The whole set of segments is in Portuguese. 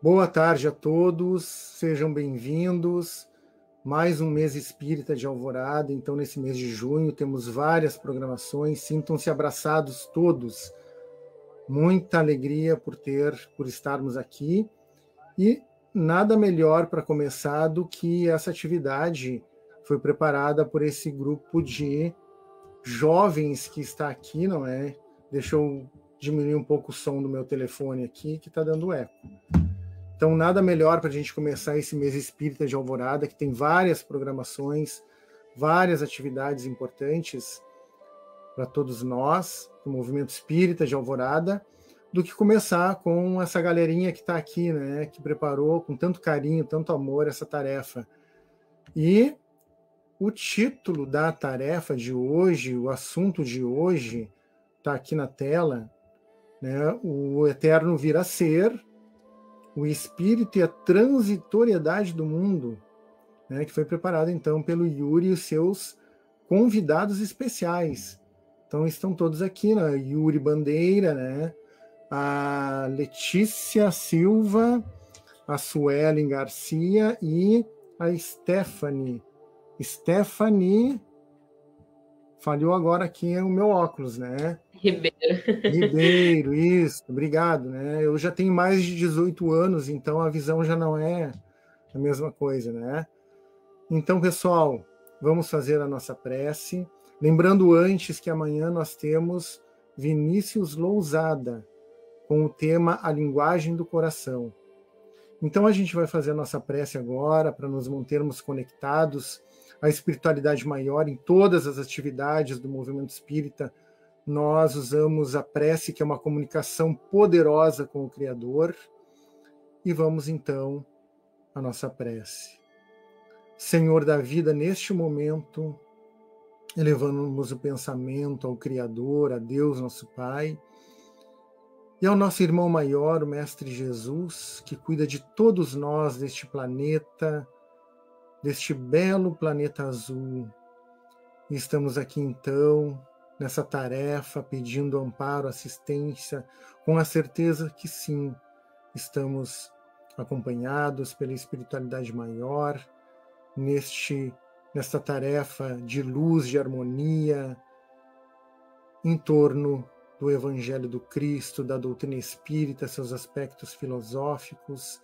Boa tarde a todos, sejam bem-vindos. Mais um mês espírita de Alvorada. Então, nesse mês de junho, temos várias programações. Sintam-se abraçados todos. Muita alegria por estarmos aqui. E nada melhor para começar do que essa atividade foi preparada por esse grupo de jovens que está aqui, não é? Deixa eu diminuir um pouco o som do meu telefone aqui, que está dando eco. Então, nada melhor para a gente começar esse mês espírita de Alvorada, que tem várias programações, várias atividades importantes para todos nós, do movimento espírita de Alvorada, do que começar com essa galerinha que está aqui, né, que preparou com tanto carinho, tanto amor essa tarefa. E o título da tarefa de hoje, o assunto de hoje, está aqui na tela, né, o eterno vir a ser, o espírito e a transitoriedade do mundo, né, que foi preparado então pelo Yuri e os seus convidados especiais. Então estão todos aqui, né? Yuri Bandeira, né? A Letícia Silva, a Suelen Garcia e a Stephanie. Stephanie, falhou agora aqui o meu óculos, né? Ribeiro, isso, obrigado, né? Eu já tenho mais de 18 anos, então a visão já não é a mesma coisa, né? Então, pessoal, vamos fazer a nossa prece. Lembrando antes que amanhã nós temos Vinícius Lousada, com o tema A Linguagem do Coração. Então a gente vai fazer a nossa prece agora, para nos mantermos conectados à espiritualidade maior em todas as atividades do movimento espírita. Nós usamos a prece, que é uma comunicação poderosa com o Criador, e vamos então à nossa prece. Senhor da vida, neste momento, elevamos o pensamento ao Criador, a Deus, nosso Pai, e ao nosso irmão maior, o Mestre Jesus, que cuida de todos nós deste planeta, deste belo planeta azul. E estamos aqui então, nessa tarefa, pedindo amparo, assistência, com a certeza que sim, estamos acompanhados pela espiritualidade maior, nesta tarefa de luz, de harmonia, em torno do Evangelho do Cristo, da doutrina espírita, seus aspectos filosóficos,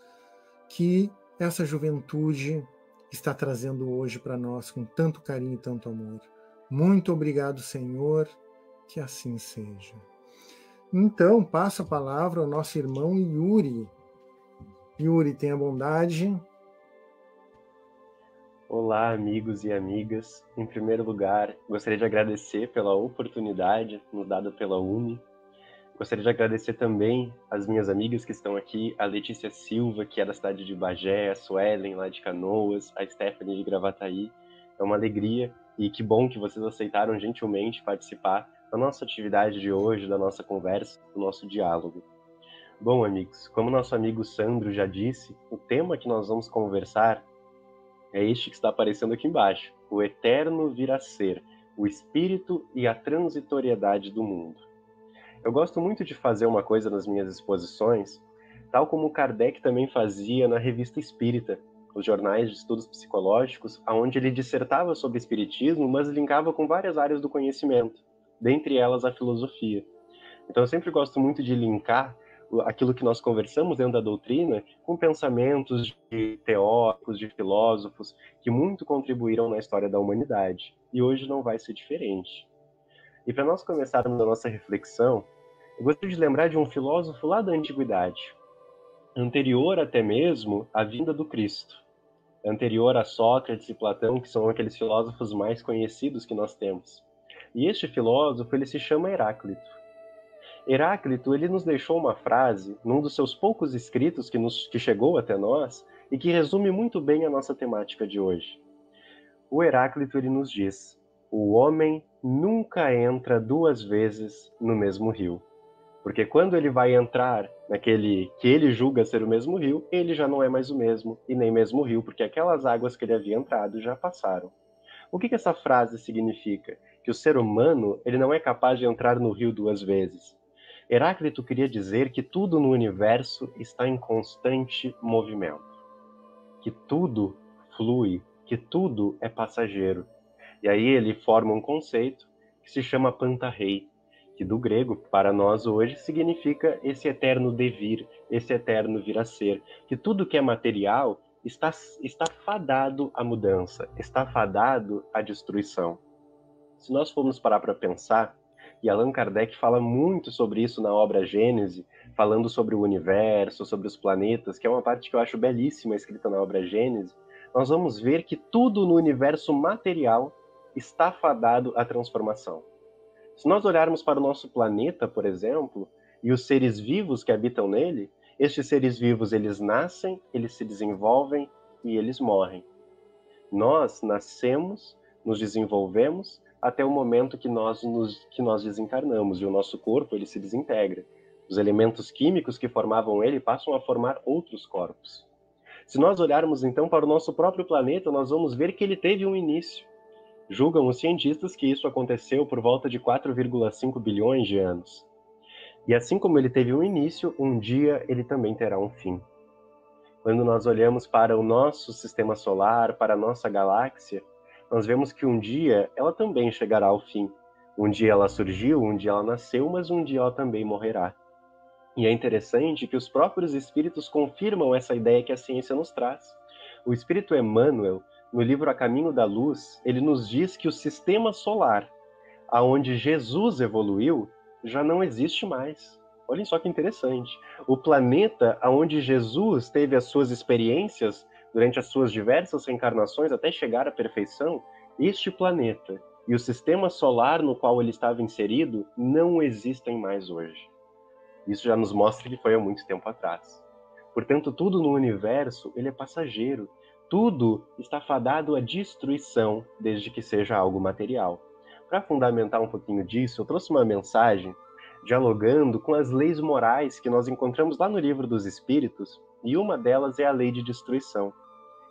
que essa juventude está trazendo hoje para nós com tanto carinho e tanto amor. Muito obrigado, Senhor, que assim seja. Então, passo a palavra ao nosso irmão Yuri. Yuri, tenha bondade. Olá, amigos e amigas. Em primeiro lugar, gostaria de agradecer pela oportunidade nos dada pela UME. Gostaria de agradecer também as minhas amigas que estão aqui, a Letícia Silva, que é da cidade de Bagé, a Suelen, lá de Canoas, a Stephanie de Gravataí. É uma alegria e que bom que vocês aceitaram gentilmente participar da nossa atividade de hoje, da nossa conversa, do nosso diálogo. Bom, amigos, como nosso amigo Sandro já disse, o tema que nós vamos conversar é este que está aparecendo aqui embaixo, o eterno vir a ser, o espírito e a transitoriedade do mundo. Eu gosto muito de fazer uma coisa nas minhas exposições, tal como Kardec também fazia na Revista Espírita, os jornais de estudos psicológicos, onde ele dissertava sobre espiritismo, mas linkava com várias áreas do conhecimento, dentre elas a filosofia. Então eu sempre gosto muito de linkar aquilo que nós conversamos dentro da doutrina com pensamentos de teóricos, de filósofos, que muito contribuíram na história da humanidade. E hoje não vai ser diferente. E para nós começarmos a nossa reflexão, eu gostaria de lembrar de um filósofo lá da antiguidade, anterior até mesmo à vinda do Cristo, anterior a Sócrates e Platão, que são aqueles filósofos mais conhecidos que nós temos. E este filósofo, ele se chama Heráclito. Heráclito, ele nos deixou uma frase num dos seus poucos escritos que chegou até nós e que resume muito bem a nossa temática de hoje. O Heráclito, ele nos diz: o homem nunca entra duas vezes no mesmo rio. Porque quando ele vai entrar naquele que ele julga ser o mesmo rio, ele já não é mais o mesmo, e nem mesmo rio, porque aquelas águas que ele havia entrado já passaram. O que essa frase significa? Que o ser humano, ele não é capaz de entrar no rio duas vezes. Heráclito queria dizer que tudo no universo está em constante movimento, que tudo flui, que tudo é passageiro. E aí ele forma um conceito que se chama pantarrei, que do grego, para nós hoje, significa esse eterno devir, esse eterno vir a ser, que tudo que é material está fadado à mudança, está fadado à destruição. Se nós formos parar para pensar, e Allan Kardec fala muito sobre isso na obra Gênese, falando sobre o universo, sobre os planetas, que é uma parte que eu acho belíssima escrita na obra Gênese, nós vamos ver que tudo no universo material está fadado à transformação. Se nós olharmos para o nosso planeta, por exemplo, e os seres vivos que habitam nele, estes seres vivos, eles nascem, eles se desenvolvem e eles morrem. Nós nascemos, nos desenvolvemos, até o momento que nós desencarnamos, e o nosso corpo ele se desintegra. Os elementos químicos que formavam ele passam a formar outros corpos. Se nós olharmos então para o nosso próprio planeta, nós vamos ver que ele teve um início. Julgam os cientistas que isso aconteceu por volta de 4,5 bilhões de anos. E assim como ele teve um início, um dia ele também terá um fim. Quando nós olhamos para o nosso sistema solar, para a nossa galáxia, nós vemos que um dia ela também chegará ao fim. Um dia ela surgiu, um dia ela nasceu, mas um dia ela também morrerá. E é interessante que os próprios espíritos confirmam essa ideia que a ciência nos traz. O espírito Emmanuel, no livro A Caminho da Luz, ele nos diz que o sistema solar, aonde Jesus evoluiu, já não existe mais. Olhem só que interessante. O planeta aonde Jesus teve as suas experiências durante as suas diversas reencarnações até chegar à perfeição, este planeta e o sistema solar no qual ele estava inserido não existem mais hoje. Isso já nos mostra que foi há muito tempo atrás. Portanto, tudo no universo ele é passageiro. Tudo está fadado à destruição, desde que seja algo material. Para fundamentar um pouquinho disso, eu trouxe uma mensagem dialogando com as leis morais que nós encontramos lá no Livro dos Espíritos, e uma delas é a lei de destruição,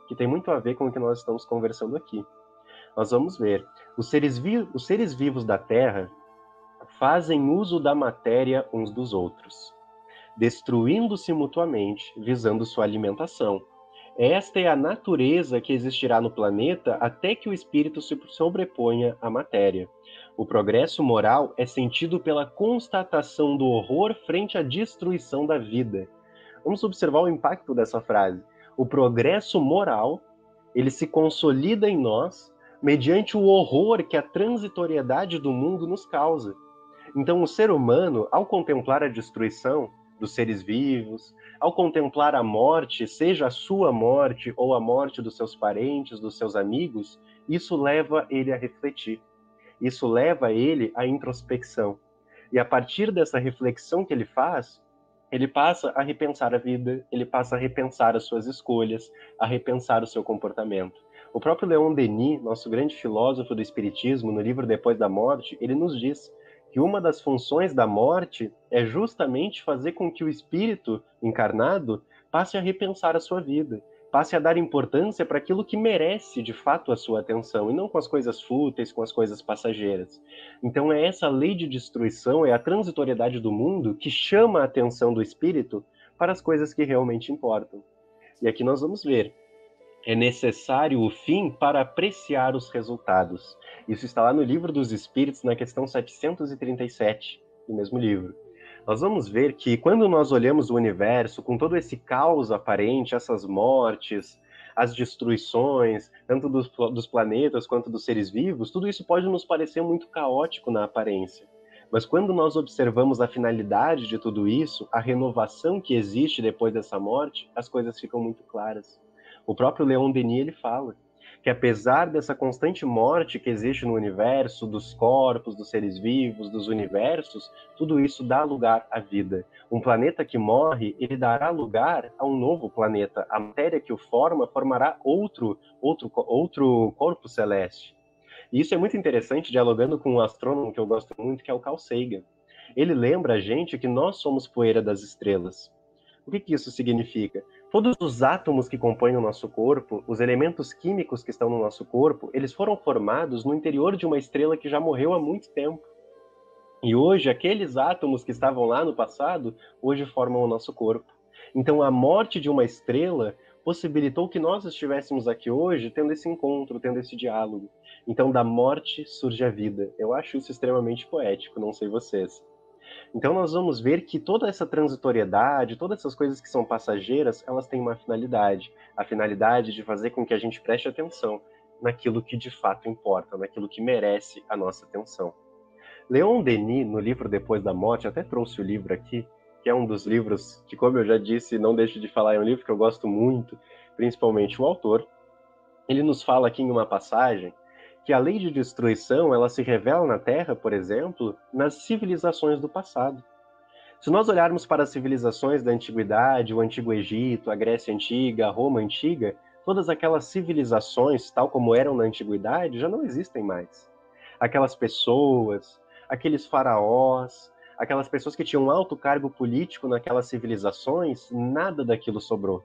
que tem muito a ver com o que nós estamos conversando aqui. Nós vamos ver, os seres vivos da Terra fazem uso da matéria uns dos outros, destruindo-se mutuamente, visando sua alimentação. Esta é a natureza que existirá no planeta até que o espírito se sobreponha à matéria. O progresso moral é sentido pela constatação do horror frente à destruição da vida. Vamos observar o impacto dessa frase. O progresso moral, ele se consolida em nós mediante o horror que a transitoriedade do mundo nos causa. Então, o ser humano, ao contemplar a destruição dos seres vivos, ao contemplar a morte, seja a sua morte ou a morte dos seus parentes, dos seus amigos, isso leva ele a refletir. Isso leva ele à introspecção. E a partir dessa reflexão que ele faz, ele passa a repensar a vida, ele passa a repensar as suas escolhas, a repensar o seu comportamento. O próprio Leon Denis, nosso grande filósofo do Espiritismo, no livro Depois da Morte, ele nos diz que uma das funções da morte é justamente fazer com que o espírito encarnado passe a repensar a sua vida, passe a dar importância para aquilo que merece de fato a sua atenção, e não com as coisas fúteis, com as coisas passageiras. Então é essa lei de destruição, é a transitoriedade do mundo que chama a atenção do espírito para as coisas que realmente importam. E aqui nós vamos ver. É necessário o fim para apreciar os resultados. Isso está lá no Livro dos Espíritos, na questão 737 do mesmo livro. Nós vamos ver que quando nós olhamos o universo com todo esse caos aparente, essas mortes, as destruições, tanto dos planetas quanto dos seres vivos, tudo isso pode nos parecer muito caótico na aparência. Mas quando nós observamos a finalidade de tudo isso, a renovação que existe depois dessa morte, as coisas ficam muito claras. O próprio Leon Denis ele fala que apesar dessa constante morte que existe no universo, dos corpos, dos seres vivos, dos universos, tudo isso dá lugar à vida. Um planeta que morre, ele dará lugar a um novo planeta. A matéria que o formará outro corpo celeste. E isso é muito interessante, dialogando com um astrônomo que eu gosto muito, que é o Carl Sagan. Ele lembra a gente que nós somos poeira das estrelas. O que isso significa? Todos os átomos que compõem o nosso corpo, os elementos químicos que estão no nosso corpo, eles foram formados no interior de uma estrela que já morreu há muito tempo. E hoje, aqueles átomos que estavam lá no passado, hoje formam o nosso corpo. Então, a morte de uma estrela possibilitou que nós estivéssemos aqui hoje tendo esse encontro, tendo esse diálogo. Então, da morte surge a vida. Eu acho isso extremamente poético, não sei vocês. Então, nós vamos ver que toda essa transitoriedade, todas essas coisas que são passageiras, elas têm uma finalidade. A finalidade de fazer com que a gente preste atenção naquilo que de fato importa, naquilo que merece a nossa atenção. Leon Denis, no livro Depois da Morte, até trouxe o livro aqui, que é um dos livros que, como eu já disse, não deixo de falar, é um livro que eu gosto muito, principalmente o autor. Ele nos fala aqui em uma passagem que a lei de destruição, ela se revela na Terra, por exemplo, nas civilizações do passado. Se nós olharmos para as civilizações da Antiguidade, o Antigo Egito, a Grécia Antiga, a Roma Antiga, todas aquelas civilizações, tal como eram na Antiguidade, já não existem mais. Aquelas pessoas, aqueles faraós, aquelas pessoas que tinham alto cargo político naquelas civilizações, nada daquilo sobrou.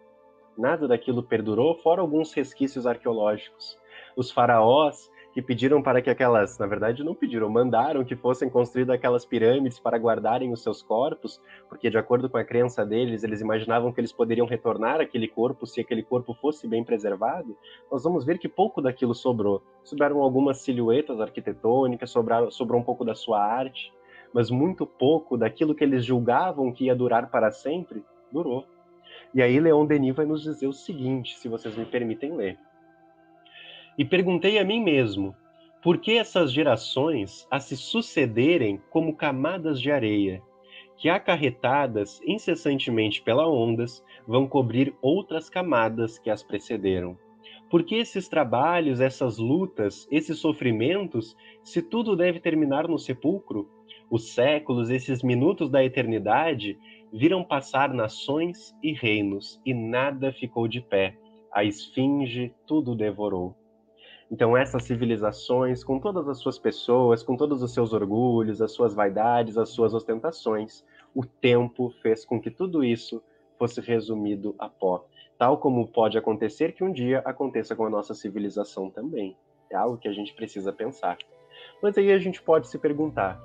Nada daquilo perdurou, fora alguns resquícios arqueológicos. Os faraós que pediram para que aquelas, na verdade não pediram, mandaram que fossem construídas aquelas pirâmides para guardarem os seus corpos, porque de acordo com a crença deles, eles imaginavam que eles poderiam retornar aquele corpo se aquele corpo fosse bem preservado. Nós vamos ver que pouco daquilo sobrou. Sobraram algumas silhuetas arquitetônicas, sobrou um pouco da sua arte, mas muito pouco daquilo que eles julgavam que ia durar para sempre, durou. E aí Leon Denis vai nos dizer o seguinte, se vocês me permitem ler. E perguntei a mim mesmo, por que essas gerações a se sucederem como camadas de areia, que acarretadas incessantemente pelas ondas, vão cobrir outras camadas que as precederam? Por que esses trabalhos, essas lutas, esses sofrimentos, se tudo deve terminar no sepulcro? Os séculos, esses minutos da eternidade, viram passar nações e reinos, e nada ficou de pé. A esfinge tudo devorou. Então essas civilizações, com todas as suas pessoas, com todos os seus orgulhos, as suas vaidades, as suas ostentações, o tempo fez com que tudo isso fosse resumido a pó. Tal como pode acontecer que um dia aconteça com a nossa civilização também. É algo que a gente precisa pensar. Mas aí a gente pode se perguntar,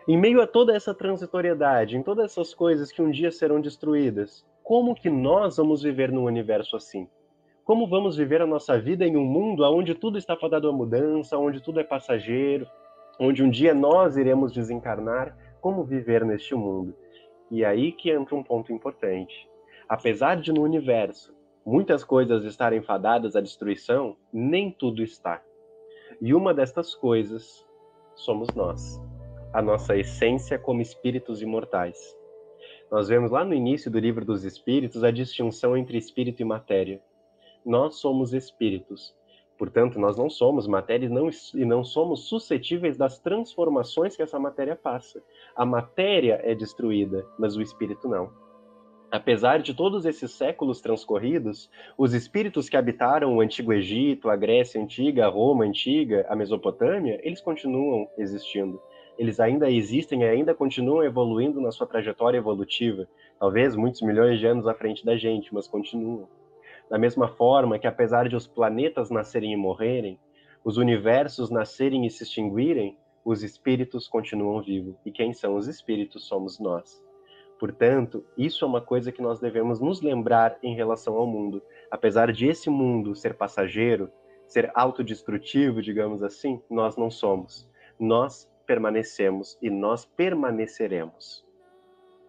em meio a toda essa transitoriedade, em todas essas coisas que um dia serão destruídas, como que nós vamos viver num universo assim? Como vamos viver a nossa vida em um mundo onde tudo está fadado à mudança, onde tudo é passageiro, onde um dia nós iremos desencarnar? Como viver neste mundo? E aí que entra um ponto importante. Apesar de no universo muitas coisas estarem fadadas à destruição, nem tudo está. E uma destas coisas somos nós, a nossa essência como espíritos imortais. Nós vemos lá no início do Livro dos Espíritos a distinção entre espírito e matéria. Nós somos espíritos. Portanto, nós não somos matéria e não somos suscetíveis das transformações que essa matéria passa. A matéria é destruída, mas o espírito não. Apesar de todos esses séculos transcorridos, os espíritos que habitaram o Antigo Egito, a Grécia Antiga, a Roma Antiga, a Mesopotâmia, eles continuam existindo. Eles ainda existem e ainda continuam evoluindo na sua trajetória evolutiva. Talvez muitos milhões de anos à frente da gente, mas continuam. Da mesma forma que, apesar de os planetas nascerem e morrerem, os universos nascerem e se extinguirem, os espíritos continuam vivos. E quem são os espíritos somos nós. Portanto, isso é uma coisa que nós devemos nos lembrar em relação ao mundo. Apesar de esse mundo ser passageiro, ser autodestrutivo, digamos assim, nós não somos. Nós permanecemos e nós permaneceremos.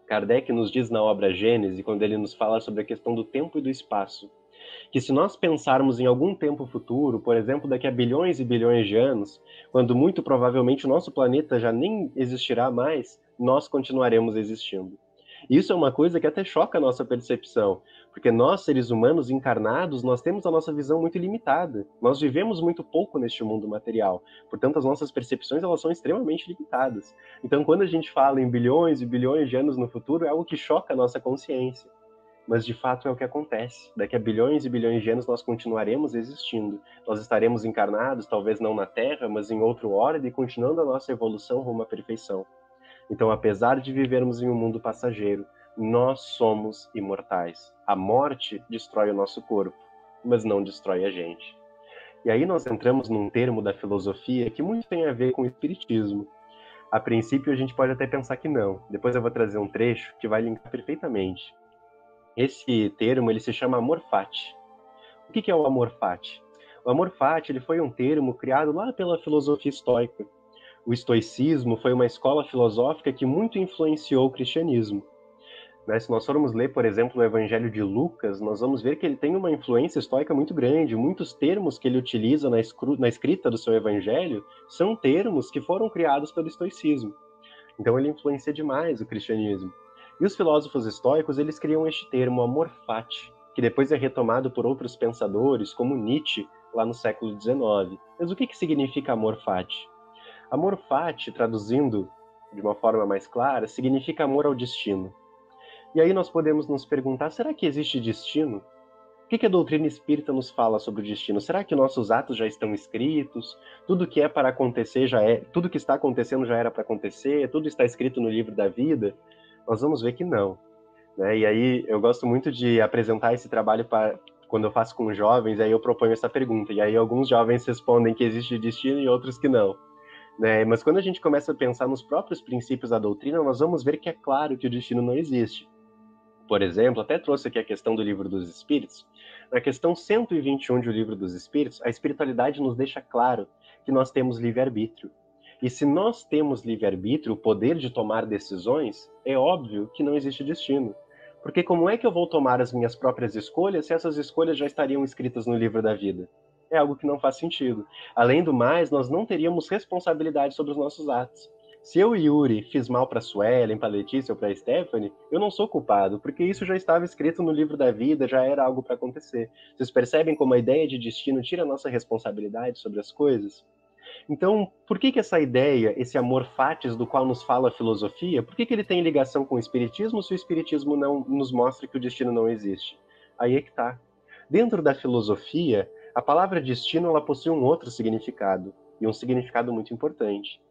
Kardec nos diz na obra Gênese, quando ele nos fala sobre a questão do tempo e do espaço, que se nós pensarmos em algum tempo futuro, por exemplo, daqui a bilhões e bilhões de anos, quando muito provavelmente o nosso planeta já nem existirá mais, nós continuaremos existindo. Isso é uma coisa que até choca a nossa percepção, porque nós, seres humanos encarnados, nós temos a nossa visão muito limitada. Nós vivemos muito pouco neste mundo material, portanto as nossas percepções elas são extremamente limitadas. Então quando a gente fala em bilhões e bilhões de anos no futuro, é algo que choca a nossa consciência. Mas de fato é o que acontece. Daqui a bilhões e bilhões de anos nós continuaremos existindo. Nós estaremos encarnados, talvez não na Terra, mas em outro ordem, continuando a nossa evolução rumo à perfeição. Então, apesar de vivermos em um mundo passageiro, nós somos imortais. A morte destrói o nosso corpo, mas não destrói a gente. E aí nós entramos num termo da filosofia que muito tem a ver com o espiritismo. A princípio, a gente pode até pensar que não. Depois eu vou trazer um trecho que vai linkar perfeitamente. Esse termo, ele se chama amor fati. O que é o amor fati? O amor fati, ele foi um termo criado lá pela filosofia estoica. O estoicismo foi uma escola filosófica que muito influenciou o cristianismo. Né? Se nós formos ler, por exemplo, o Evangelho de Lucas, nós vamos ver que ele tem uma influência estoica muito grande. Muitos termos que ele utiliza na escrita do seu Evangelho são termos que foram criados pelo estoicismo. Então ele influencia demais o cristianismo. E os filósofos estoicos, eles criam este termo, amor fati, que depois é retomado por outros pensadores, como Nietzsche, lá no século XIX. Mas o que significa amor fati? Amor fati, traduzindo de uma forma mais clara, significa amor ao destino. E aí nós podemos nos perguntar, será que existe destino? O que a doutrina espírita nos fala sobre o destino? Será que nossos atos já estão escritos? Tudo que é para acontecer já é, tudo que está acontecendo já era para acontecer? Tudo está escrito no livro da vida? Nós vamos ver que não, né? E aí eu gosto muito de apresentar esse trabalho quando eu faço com jovens, aí eu proponho essa pergunta. E aí alguns jovens respondem que existe destino e outros que não. Né? Mas quando a gente começa a pensar nos próprios princípios da doutrina, nós vamos ver que é claro que o destino não existe. Por exemplo, até trouxe aqui a questão do Livro dos Espíritos. Na questão 121 do Livro dos Espíritos, a espiritualidade nos deixa claro que nós temos livre-arbítrio. E se nós temos livre-arbítrio, o poder de tomar decisões, é óbvio que não existe destino. Porque como é que eu vou tomar as minhas próprias escolhas se essas escolhas já estariam escritas no livro da vida? É algo que não faz sentido. Além do mais, nós não teríamos responsabilidade sobre os nossos atos. Se eu, Yuri, fiz mal para Suelen, para Letícia ou para Stephanie, eu não sou culpado, porque isso já estava escrito no livro da vida, já era algo para acontecer. Vocês percebem como a ideia de destino tira a nossa responsabilidade sobre as coisas? Então, por que essa ideia, esse amor fatis do qual nos fala a filosofia, por que ele tem ligação com o espiritismo se o espiritismo não nos mostra que o destino não existe? Aí é que tá. Dentro da filosofia, a palavra destino ela possui um outro significado, e um significado muito importante.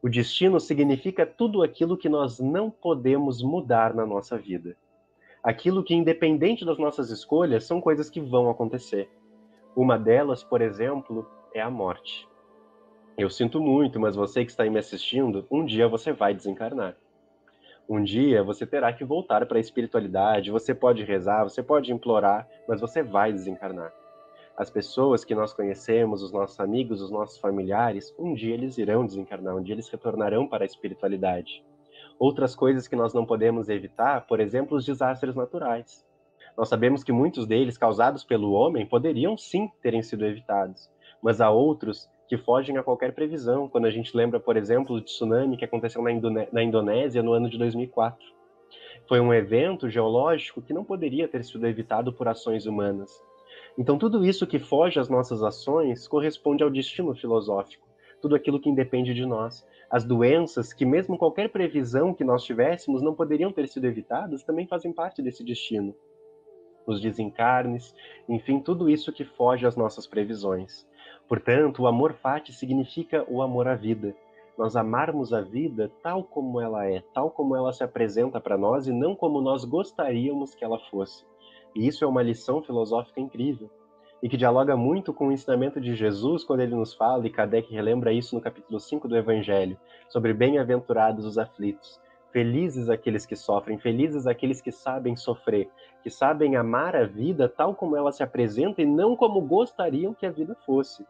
O destino significa tudo aquilo que nós não podemos mudar na nossa vida. Aquilo que, independente das nossas escolhas, são coisas que vão acontecer. Uma delas, por exemplo, é a morte. Eu sinto muito, mas você que está aí me assistindo, um dia você vai desencarnar. Um dia você terá que voltar para a espiritualidade, você pode rezar, você pode implorar, mas você vai desencarnar. As pessoas que nós conhecemos, os nossos amigos, os nossos familiares, um dia eles irão desencarnar, um dia eles retornarão para a espiritualidade. Outras coisas que nós não podemos evitar, por exemplo, os desastres naturais. Nós sabemos que muitos deles, causados pelo homem, poderiam sim terem sido evitados, mas há outros que fogem a qualquer previsão, quando a gente lembra, por exemplo, do tsunami que aconteceu na Indonésia no ano de 2004. Foi um evento geológico que não poderia ter sido evitado por ações humanas. Então, tudo isso que foge às nossas ações corresponde ao destino filosófico, tudo aquilo que independe de nós. As doenças, que mesmo qualquer previsão que nós tivéssemos não poderiam ter sido evitadas, também fazem parte desse destino. Os desencarnes, enfim, tudo isso que foge às nossas previsões. Portanto, o amor fati significa o amor à vida. Nós amarmos a vida tal como ela é, tal como ela se apresenta para nós e não como nós gostaríamos que ela fosse. E isso é uma lição filosófica incrível, e que dialoga muito com o ensinamento de Jesus quando ele nos fala, e Kardec relembra isso no capítulo 5 do Evangelho, sobre bem-aventurados os aflitos. Felizes aqueles que sofrem, felizes aqueles que sabem sofrer, que sabem amar a vida tal como ela se apresenta e não como gostariam que a vida fosse.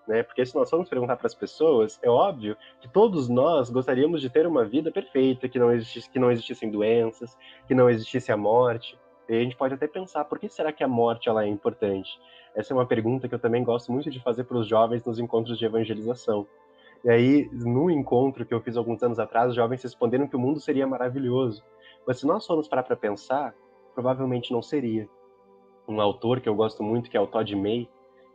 Né? Porque se nós formos perguntar para as pessoas, é óbvio que todos nós gostaríamos de ter uma vida perfeita, que não existissem doenças, que não existisse a morte. E a gente pode até pensar, por que será que a morte ela é importante? Essa é uma pergunta que eu também gosto muito de fazer para os jovens nos encontros de evangelização. E aí, no encontro que eu fiz alguns anos atrás, os jovens responderam que o mundo seria maravilhoso. Mas se nós formos parar para pensar, provavelmente não seria. Um autor que eu gosto muito, que é o Todd May,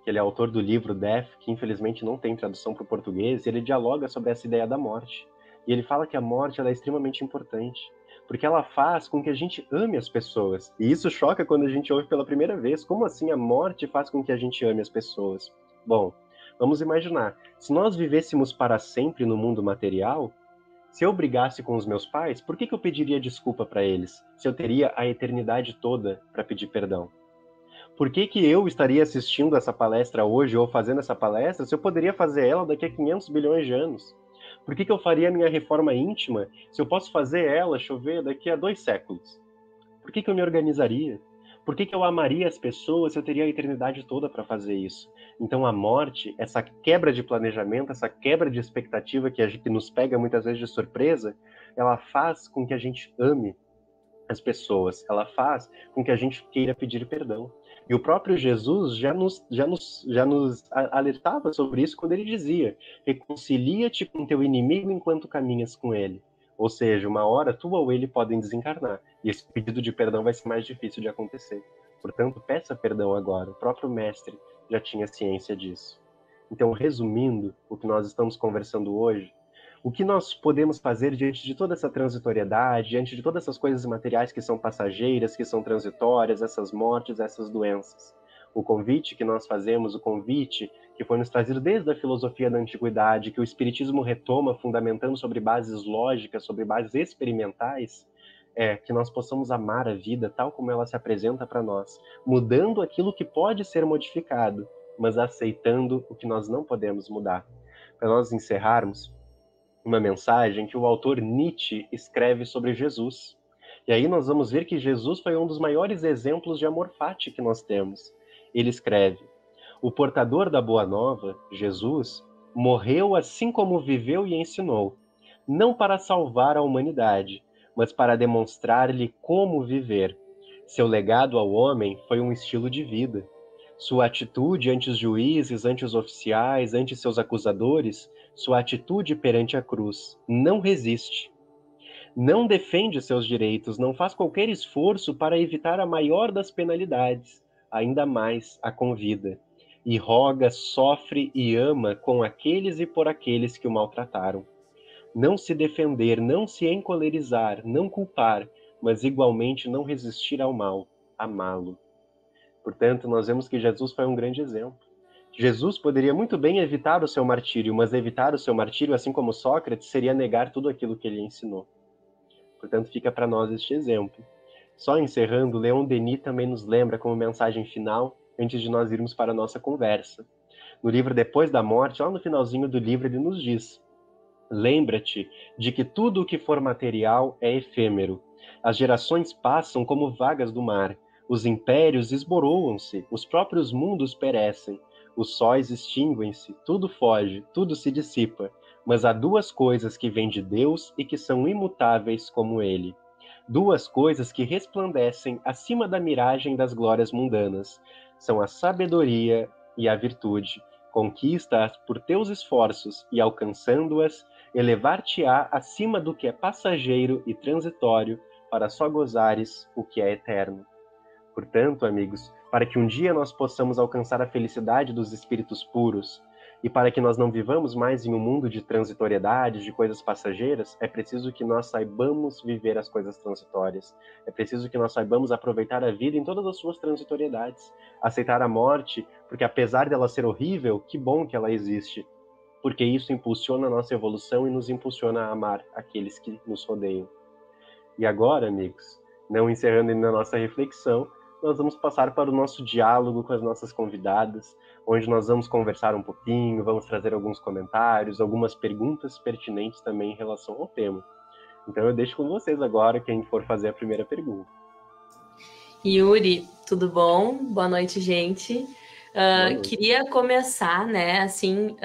que ele é autor do livro Death, que infelizmente não tem tradução para o português, e ele dialoga sobre essa ideia da morte. E ele fala que a morte ela é extremamente importante, porque ela faz com que a gente ame as pessoas. E isso choca quando a gente ouve pela primeira vez. Como assim a morte faz com que a gente ame as pessoas? Bom, vamos imaginar, se nós vivêssemos para sempre no mundo material, se eu brigasse com os meus pais, por que eu pediria desculpa para eles, se eu teria a eternidade toda para pedir perdão? Por que eu estaria assistindo essa palestra hoje ou fazendo essa palestra se eu poderia fazer ela daqui a 500 bilhões de anos? Por que eu faria a minha reforma íntima se eu posso fazer ela chover daqui a 2 séculos? Por que eu me organizaria? Por que eu amaria as pessoas se eu teria a eternidade toda para fazer isso? Então a morte, essa quebra de planejamento, essa quebra de expectativa que nos pega muitas vezes de surpresa, ela faz com que a gente ame as pessoas, ela faz com que a gente queira pedir perdão. E o próprio Jesus já nos alertava sobre isso quando ele dizia: reconcilia-te com teu inimigo enquanto caminhas com ele. Ou seja, uma hora tu ou ele podem desencarnar, e esse pedido de perdão vai ser mais difícil de acontecer. Portanto, peça perdão agora. O próprio mestre já tinha ciência disso. Então, resumindo o que nós estamos conversando hoje, o que nós podemos fazer diante de toda essa transitoriedade, diante de todas essas coisas materiais que são passageiras, que são transitórias, essas mortes, essas doenças? O convite que nós fazemos, o convite que foi nos trazido desde a filosofia da antiguidade, que o Espiritismo retoma, fundamentando sobre bases lógicas, sobre bases experimentais, é que nós possamos amar a vida tal como ela se apresenta para nós, mudando aquilo que pode ser modificado, mas aceitando o que nós não podemos mudar. Para nós encerrarmos, uma mensagem que o autor Nietzsche escreve sobre Jesus. E aí nós vamos ver que Jesus foi um dos maiores exemplos de amor fati que nós temos. Ele escreve: o portador da boa nova, Jesus, morreu assim como viveu e ensinou, não para salvar a humanidade, mas para demonstrar-lhe como viver. Seu legado ao homem foi um estilo de vida. Sua atitude ante os juízes, ante os oficiais, ante seus acusadores, sua atitude perante a cruz: não resiste. Não defende seus direitos, não faz qualquer esforço para evitar a maior das penalidades, ainda mais a convida. E roga, sofre e ama com aqueles e por aqueles que o maltrataram. Não se defender, não se encolerizar, não culpar, mas igualmente não resistir ao mal, amá-lo. Portanto, nós vemos que Jesus foi um grande exemplo. Jesus poderia muito bem evitar o seu martírio, mas evitar o seu martírio, assim como Sócrates, seria negar tudo aquilo que ele ensinou. Portanto, fica para nós este exemplo. Só encerrando, Leon Denis também nos lembra como mensagem final, antes de nós irmos para a nossa conversa. No livro Depois da Morte, lá no finalzinho do livro, ele nos diz: lembra-te de que tudo o que for material é efêmero. As gerações passam como vagas do mar. Os impérios esboroam-se, os próprios mundos perecem. Os sóis extinguem-se, tudo foge, tudo se dissipa. Mas há 2 coisas que vêm de Deus e que são imutáveis como Ele. 2 coisas que resplandecem acima da miragem das glórias mundanas. São a sabedoria e a virtude. Conquista-as por teus esforços e, alcançando-as, elevar-te-á acima do que é passageiro e transitório, para só gozares o que é eterno. Portanto, amigos, para que um dia nós possamos alcançar a felicidade dos espíritos puros, e para que nós não vivamos mais em um mundo de transitoriedade, de coisas passageiras, é preciso que nós saibamos viver as coisas transitórias. É preciso que nós saibamos aproveitar a vida em todas as suas transitoriedades. Aceitar a morte, porque apesar dela ser horrível, que bom que ela existe. Porque isso impulsiona a nossa evolução e nos impulsiona a amar aqueles que nos rodeiam. E agora, amigos, não encerrando ainda a nossa reflexão, nós vamos passar para o nosso diálogo com as nossas convidadas, onde nós vamos conversar um pouquinho, vamos trazer alguns comentários, algumas perguntas pertinentes também em relação ao tema. Então eu deixo com vocês agora, quem for fazer a primeira pergunta. Yuri, tudo bom? Boa noite, gente. Queria começar, né, assim,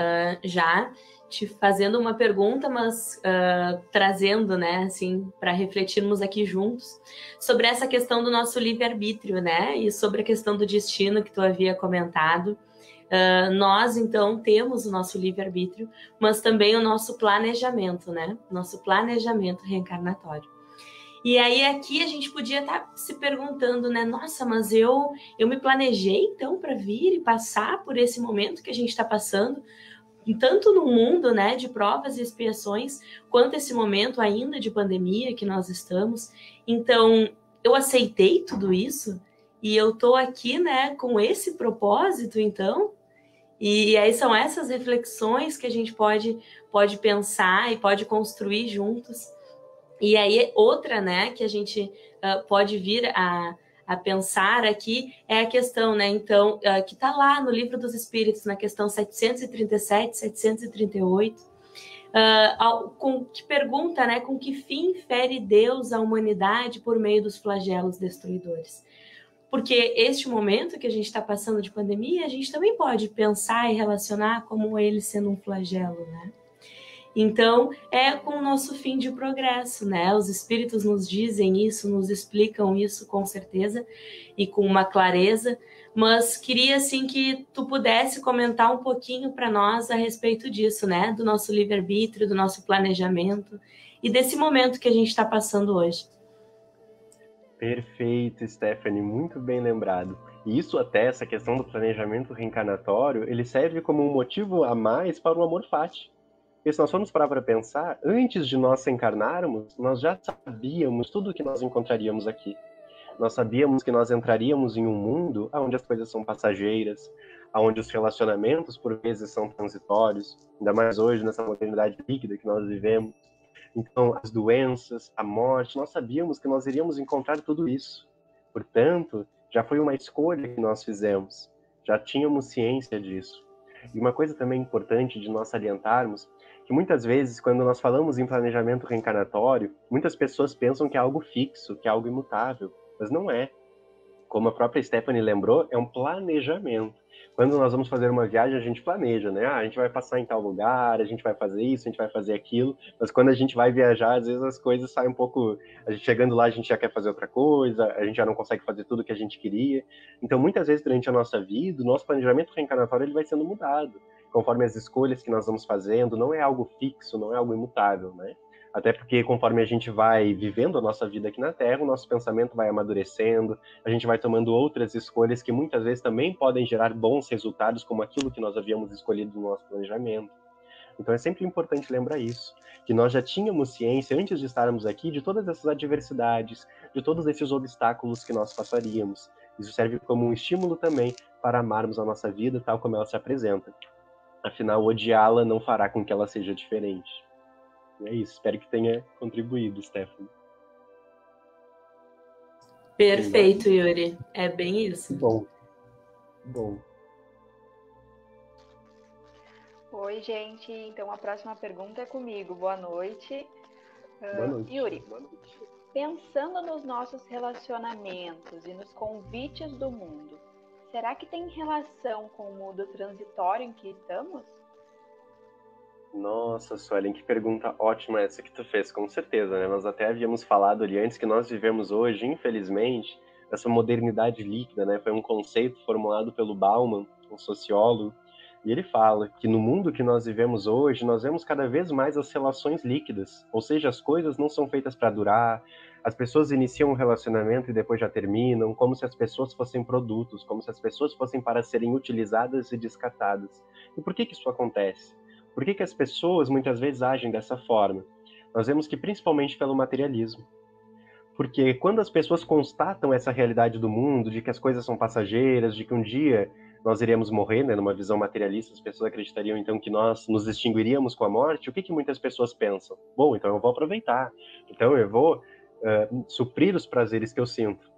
já te fazendo uma pergunta, mas trazendo, né, assim, para refletirmos aqui juntos sobre essa questão do nosso livre-arbítrio, né, e sobre a questão do destino que tu havia comentado. Nós, então, temos o nosso livre-arbítrio, mas também o nosso planejamento, né, nosso planejamento reencarnatório. E aí aqui a gente podia estar se perguntando, né, nossa, mas eu me planejei, então, para vir e passar por esse momento que a gente está passando, tanto no mundo, né, de provas e expiações, quanto esse momento ainda de pandemia que nós estamos. Então, eu aceitei tudo isso e eu estou aqui, né, com esse propósito, então. E aí são essas reflexões que a gente pode pensar e pode construir juntos. E aí outra, né, que a gente pode vir a pensar aqui é a questão, né, então, que está lá no Livro dos Espíritos, na questão 737, 738, que pergunta, né, com que fim fere Deus a humanidade por meio dos flagelos destruidores? Porque este momento que a gente está passando de pandemia, a gente também pode pensar e relacionar como ele sendo um flagelo, né? Então, é com o nosso fim de progresso, né? Os espíritos nos dizem isso, nos explicam isso com certeza e com uma clareza, mas queria, assim, que tu pudesse comentar um pouquinho para nós a respeito disso, né? Do nosso livre-arbítrio, do nosso planejamento e desse momento que a gente está passando hoje. Perfeito, Stephanie, muito bem lembrado. E isso até, essa questão do planejamento reencarnatório, ele serve como um motivo a mais para o amor fati. Porque se nós formos parar para pensar, antes de nós encarnarmos, nós já sabíamos tudo o que nós encontraríamos aqui. Nós sabíamos que nós entraríamos em um mundo onde as coisas são passageiras, onde os relacionamentos por vezes são transitórios, ainda mais hoje nessa modernidade líquida que nós vivemos. Então, as doenças, a morte, nós sabíamos que nós iríamos encontrar tudo isso. Portanto, já foi uma escolha que nós fizemos. Já tínhamos ciência disso. E uma coisa também importante de nós salientarmos, que muitas vezes, quando nós falamos em planejamento reencarnatório, muitas pessoas pensam que é algo fixo, que é algo imutável, mas não é. Como a própria Stephanie lembrou, é um planejamento. Quando nós vamos fazer uma viagem, a gente planeja, né? A gente vai passar em tal lugar, a gente vai fazer isso, a gente vai fazer aquilo. Mas quando a gente vai viajar, às vezes as coisas saem um pouco... A gente chegando lá, a gente já quer fazer outra coisa, a gente já não consegue fazer tudo que a gente queria. Então, muitas vezes, durante a nossa vida, o nosso planejamento reencarnatório ele vai sendo mudado. Conforme as escolhas que nós vamos fazendo, não é algo fixo, não é algo imutável, né? Até porque conforme a gente vai vivendo a nossa vida aqui na Terra, o nosso pensamento vai amadurecendo, a gente vai tomando outras escolhas que muitas vezes também podem gerar bons resultados, como aquilo que nós havíamos escolhido no nosso planejamento. Então é sempre importante lembrar isso, que nós já tínhamos ciência, antes de estarmos aqui, de todas essas adversidades, de todos esses obstáculos que nós passaríamos. Isso serve como um estímulo também para amarmos a nossa vida tal como ela se apresenta. Afinal, odiá-la não fará com que ela seja diferente. E é isso, espero que tenha contribuído, Stephanie. Perfeito, Yuri. É bem isso. Bom. Bom. Oi, gente. Então a próxima pergunta é comigo. Boa noite. Boa noite. Yuri, Boa noite. Pensando nos nossos relacionamentos e nos convites do mundo, será que tem relação com o mundo transitório em que estamos? Nossa, Suelen, que pergunta ótima essa que tu fez, com certeza, né? Nós até havíamos falado ali antes que nós vivemos hoje, infelizmente, essa modernidade líquida, né? Foi um conceito formulado pelo Bauman, um sociólogo, e ele fala que no mundo que nós vivemos hoje, nós vemos cada vez mais as relações líquidas, ou seja, as coisas não são feitas para durar, as pessoas iniciam um relacionamento e depois já terminam, como se as pessoas fossem produtos, como se as pessoas fossem para serem utilizadas e descartadas. E por que isso acontece? Por que as pessoas muitas vezes agem dessa forma? Nós vemos que principalmente pelo materialismo. Porque quando as pessoas constatam essa realidade do mundo, de que as coisas são passageiras, de que um dia nós iremos morrer, né, numa visão materialista, as pessoas acreditariam então que nós nos extinguiríamos com a morte, o que muitas pessoas pensam? Bom, então eu vou aproveitar, então eu vou suprir os prazeres que eu sinto,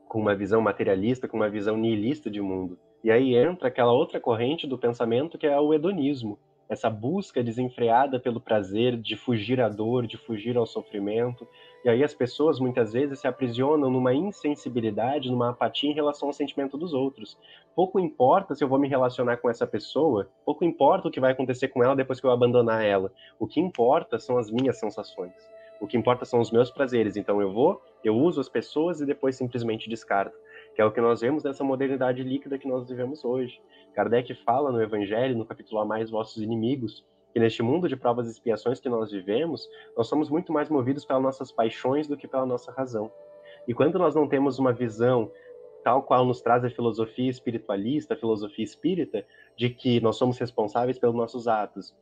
com uma visão materialista, com uma visão nihilista de mundo. E aí entra aquela outra corrente do pensamento que é o hedonismo, essa busca desenfreada pelo prazer, de fugir à dor, de fugir ao sofrimento. E aí as pessoas muitas vezes se aprisionam numa insensibilidade, numa apatia em relação ao sentimento dos outros. Pouco importa se eu vou me relacionar com essa pessoa, pouco importa o que vai acontecer com ela depois que eu abandonar ela. O que importa são as minhas sensações. O que importa são os meus prazeres. Então eu uso as pessoas e depois simplesmente descarto. Que é o que nós vemos nessa modernidade líquida que nós vivemos hoje. Kardec fala no Evangelho, no capítulo Amai vossos inimigos, que neste mundo de provas e expiações que nós vivemos, nós somos muito mais movidos pelas nossas paixões do que pela nossa razão. E quando nós não temos uma visão tal qual nos traz a filosofia espiritualista, a filosofia espírita, de que nós somos responsáveis pelos nossos atos,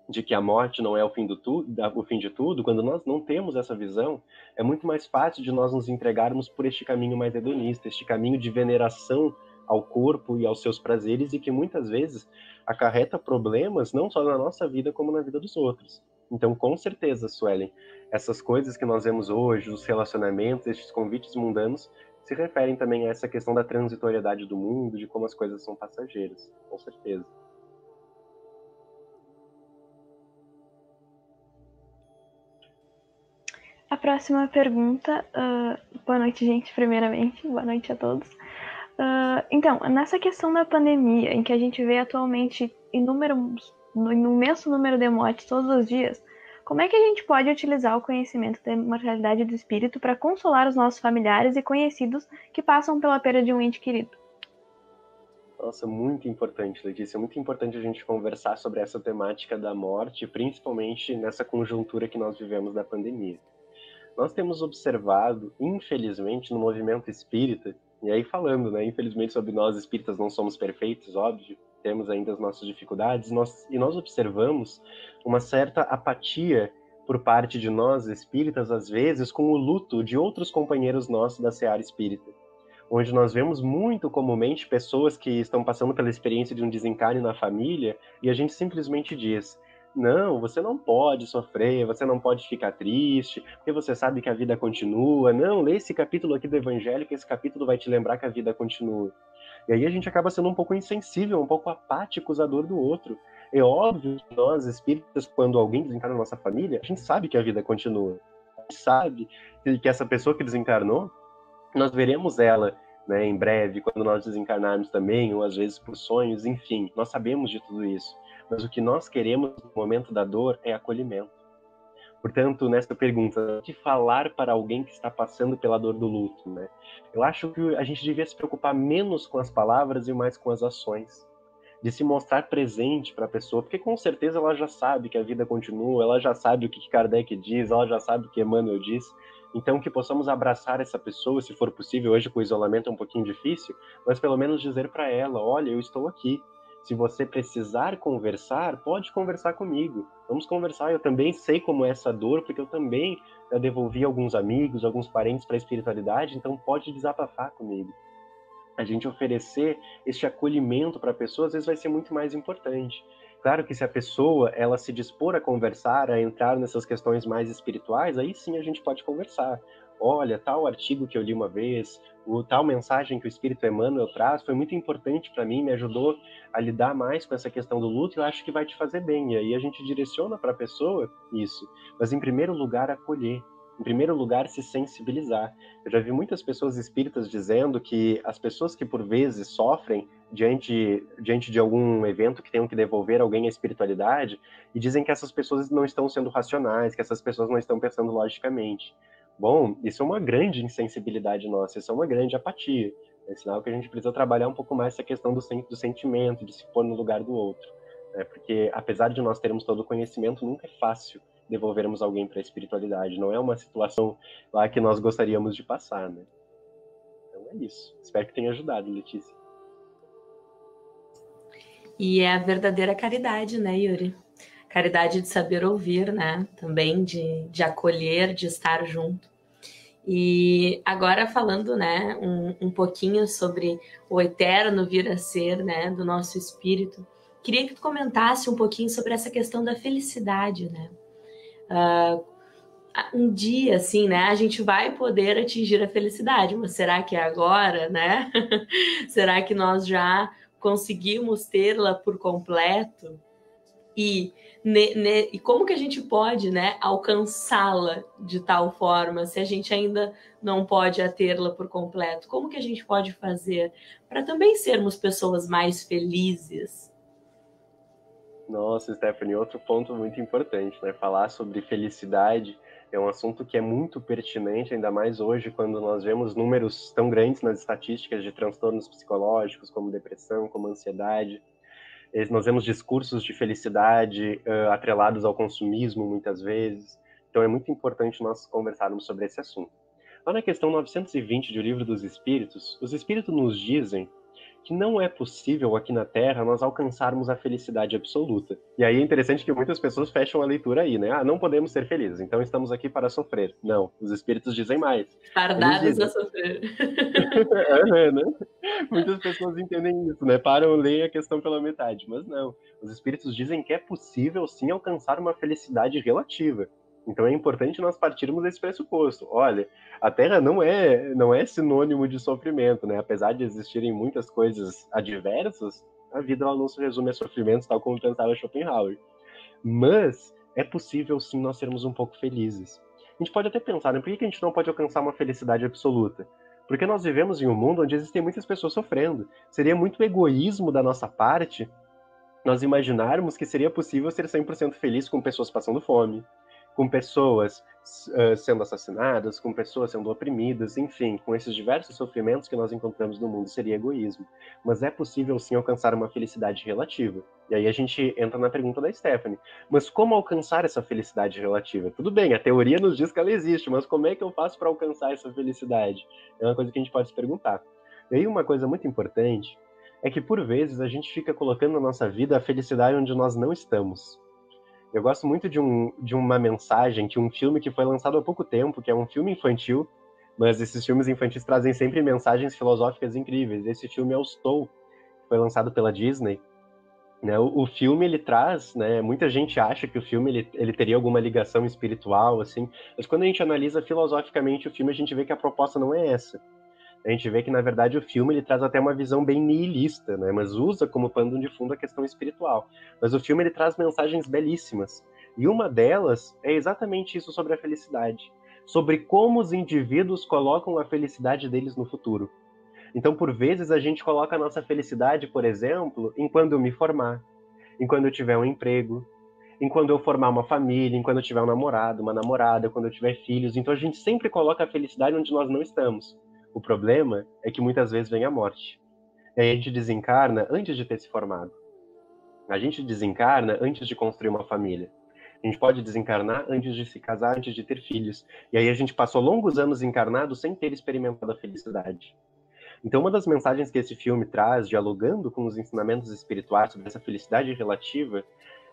de que a morte não é o fim de tudo, quando nós não temos essa visão, é muito mais fácil de nós nos entregarmos por este caminho mais hedonista, este caminho de veneração ao corpo e aos seus prazeres, e que muitas vezes acarreta problemas não só na nossa vida, como na vida dos outros. Então, com certeza, Suelen, essas coisas que nós vemos hoje, os relacionamentos, estes convites mundanos, se referem também a essa questão da transitoriedade do mundo, de como as coisas são passageiras, com certeza. A próxima pergunta, boa noite, gente, primeiramente, boa noite a todos. Então, nessa questão da pandemia, em que a gente vê atualmente um imenso número de mortes todos os dias, como é que a gente pode utilizar o conhecimento da imortalidade do espírito para consolar os nossos familiares e conhecidos que passam pela perda de um ente querido? Nossa, muito importante, Letícia. Muito importante a gente conversar sobre essa temática da morte, principalmente nessa conjuntura que nós vivemos da pandemia. Nós temos observado, infelizmente, no movimento espírita, e aí falando, né, infelizmente sobre nós espíritas não somos perfeitos, óbvio, temos ainda as nossas dificuldades, e nós observamos uma certa apatia por parte de nós espíritas, às vezes, com o luto de outros companheiros nossos da seara espírita, onde nós vemos muito comumente pessoas que estão passando pela experiência de um desencarne na família, e a gente simplesmente diz: não, você não pode sofrer, você não pode ficar triste, porque você sabe que a vida continua. Não, lê esse capítulo aqui do Evangelho, que esse capítulo vai te lembrar que a vida continua. E aí a gente acaba sendo um pouco insensível, um pouco apáticos à dor do outro. É óbvio que nós, espíritas, quando alguém desencarna na nossa família, a gente sabe que a vida continua. A gente sabe que essa pessoa que desencarnou, nós veremos ela, né, em breve, quando nós desencarnarmos também, ou às vezes por sonhos, enfim, nós sabemos de tudo isso. Mas o que nós queremos no momento da dor é acolhimento. Portanto, nessa pergunta, o que falar para alguém que está passando pela dor do luto, né? Eu acho que a gente devia se preocupar menos com as palavras e mais com as ações. De se mostrar presente para a pessoa, porque com certeza ela já sabe que a vida continua, ela já sabe o que Kardec diz, ela já sabe o que Emmanuel diz. Então, que possamos abraçar essa pessoa, se for possível. Hoje, com o isolamento é um pouquinho difícil, mas pelo menos dizer para ela: olha, eu estou aqui. Se você precisar conversar, pode conversar comigo. Vamos conversar. Eu também sei como é essa dor, porque eu também devolvi alguns amigos, alguns parentes para a espiritualidade, então pode desabafar comigo. A gente oferecer este acolhimento para a pessoa, às vezes vai ser muito mais importante. Claro que se a pessoa ela se dispor a conversar, a entrar nessas questões mais espirituais, aí sim a gente pode conversar. Olha, tal artigo que eu li uma vez, tal mensagem que o Espírito Emmanuel traz, foi muito importante para mim, me ajudou a lidar mais com essa questão do luto, e eu acho que vai te fazer bem. E aí a gente direciona para a pessoa isso. Mas, em primeiro lugar, acolher. Em primeiro lugar, se sensibilizar. Eu já vi muitas pessoas espíritas dizendo que as pessoas que por vezes sofrem diante de algum evento que tenham que devolver alguém à espiritualidade, e dizem que essas pessoas não estão sendo racionais, que essas pessoas não estão pensando logicamente. Bom, isso é uma grande insensibilidade nossa, isso é uma grande apatia. É sinal que a gente precisa trabalhar um pouco mais essa questão do sentimento, de se pôr no lugar do outro. Né? Porque apesar de nós termos todo o conhecimento, nunca é fácil devolvermos alguém para a espiritualidade. Não é uma situação lá que nós gostaríamos de passar, né? Então é isso. Espero que tenha ajudado, Letícia. E é a verdadeira caridade, né, Yuri? Caridade de saber ouvir, né? Também de acolher, de estar junto. E agora falando, né, um pouquinho sobre o eterno vir a ser, né, do nosso espírito, queria que tu comentasse um pouquinho sobre essa questão da felicidade, né? Um dia, assim, né, a gente vai poder atingir a felicidade, mas será que é agora, né? Será que nós já conseguimos tê-la por completo? E como que a gente pode, né, alcançá-la de tal forma, se a gente ainda não pode tê-la por completo? Como que a gente pode fazer para também sermos pessoas mais felizes? Nossa, Stephanie, outro ponto muito importante, né? Falar sobre felicidade é um assunto que é muito pertinente, ainda mais hoje, quando nós vemos números tão grandes nas estatísticas de transtornos psicológicos, como depressão, como ansiedade. Nós vemos discursos de felicidade atrelados ao consumismo, muitas vezes. Então é muito importante nós conversarmos sobre esse assunto. Lá na questão 920 de O Livro dos Espíritos, os Espíritos nos dizem que não é possível aqui na Terra nós alcançarmos a felicidade absoluta. E aí é interessante que muitas pessoas fecham a leitura aí, né? Ah, não podemos ser felizes, então estamos aqui para sofrer. Não, os Espíritos dizem mais. Fardados a sofrer. Né? Muitas pessoas entendem isso, né? Param, leem a questão pela metade, mas não. Os Espíritos dizem que é possível sim alcançar uma felicidade relativa. Então é importante nós partirmos desse pressuposto. Olha, a Terra não é sinônimo de sofrimento, né? Apesar de existirem muitas coisas adversas, a vida ela não se resume a sofrimentos, tal como pensava Schopenhauer. Mas é possível sim nós sermos um pouco felizes. A gente pode até pensar, né? Por que a gente não pode alcançar uma felicidade absoluta? Porque nós vivemos em um mundo onde existem muitas pessoas sofrendo. Seria muito egoísmo da nossa parte nós imaginarmos que seria possível ser 100% feliz com pessoas passando fome, com pessoas sendo assassinadas, com pessoas sendo oprimidas, enfim, com esses diversos sofrimentos que nós encontramos no mundo, seria egoísmo. Mas é possível sim alcançar uma felicidade relativa. E aí a gente entra na pergunta da Stephanie. Mas como alcançar essa felicidade relativa? Tudo bem, a teoria nos diz que ela existe, mas como é que eu faço para alcançar essa felicidade? É uma coisa que a gente pode se perguntar. E aí uma coisa muito importante é que, por vezes, a gente fica colocando na nossa vida a felicidade onde nós não estamos. Eu gosto muito de uma mensagem, de um filme que foi lançado há pouco tempo, que é um filme infantil, mas esses filmes infantis trazem sempre mensagens filosóficas incríveis. Esse filme é o Soul, que foi lançado pela Disney. Né? O filme, ele traz, né, muita gente acha que o filme ele teria alguma ligação espiritual, assim, mas quando a gente analisa filosoficamente o filme, a gente vê que a proposta não é essa. A gente vê que, na verdade, o filme ele traz até uma visão bem nihilista, né? Mas usa como pano de fundo a questão espiritual. Mas o filme ele traz mensagens belíssimas. E uma delas é exatamente isso sobre a felicidade. Sobre como os indivíduos colocam a felicidade deles no futuro. Então, por vezes, a gente coloca a nossa felicidade, por exemplo, em quando eu me formar, em quando eu tiver um emprego, em quando eu formar uma família, em quando eu tiver um namorado, uma namorada, quando eu tiver filhos. Então, a gente sempre coloca a felicidade onde nós não estamos. O problema é que muitas vezes vem a morte. E aí a gente desencarna antes de ter se formado. A gente desencarna antes de construir uma família. A gente pode desencarnar antes de se casar, antes de ter filhos. E aí a gente passou longos anos encarnado sem ter experimentado a felicidade. Então, uma das mensagens que esse filme traz, dialogando com os ensinamentos espirituais sobre essa felicidade relativa,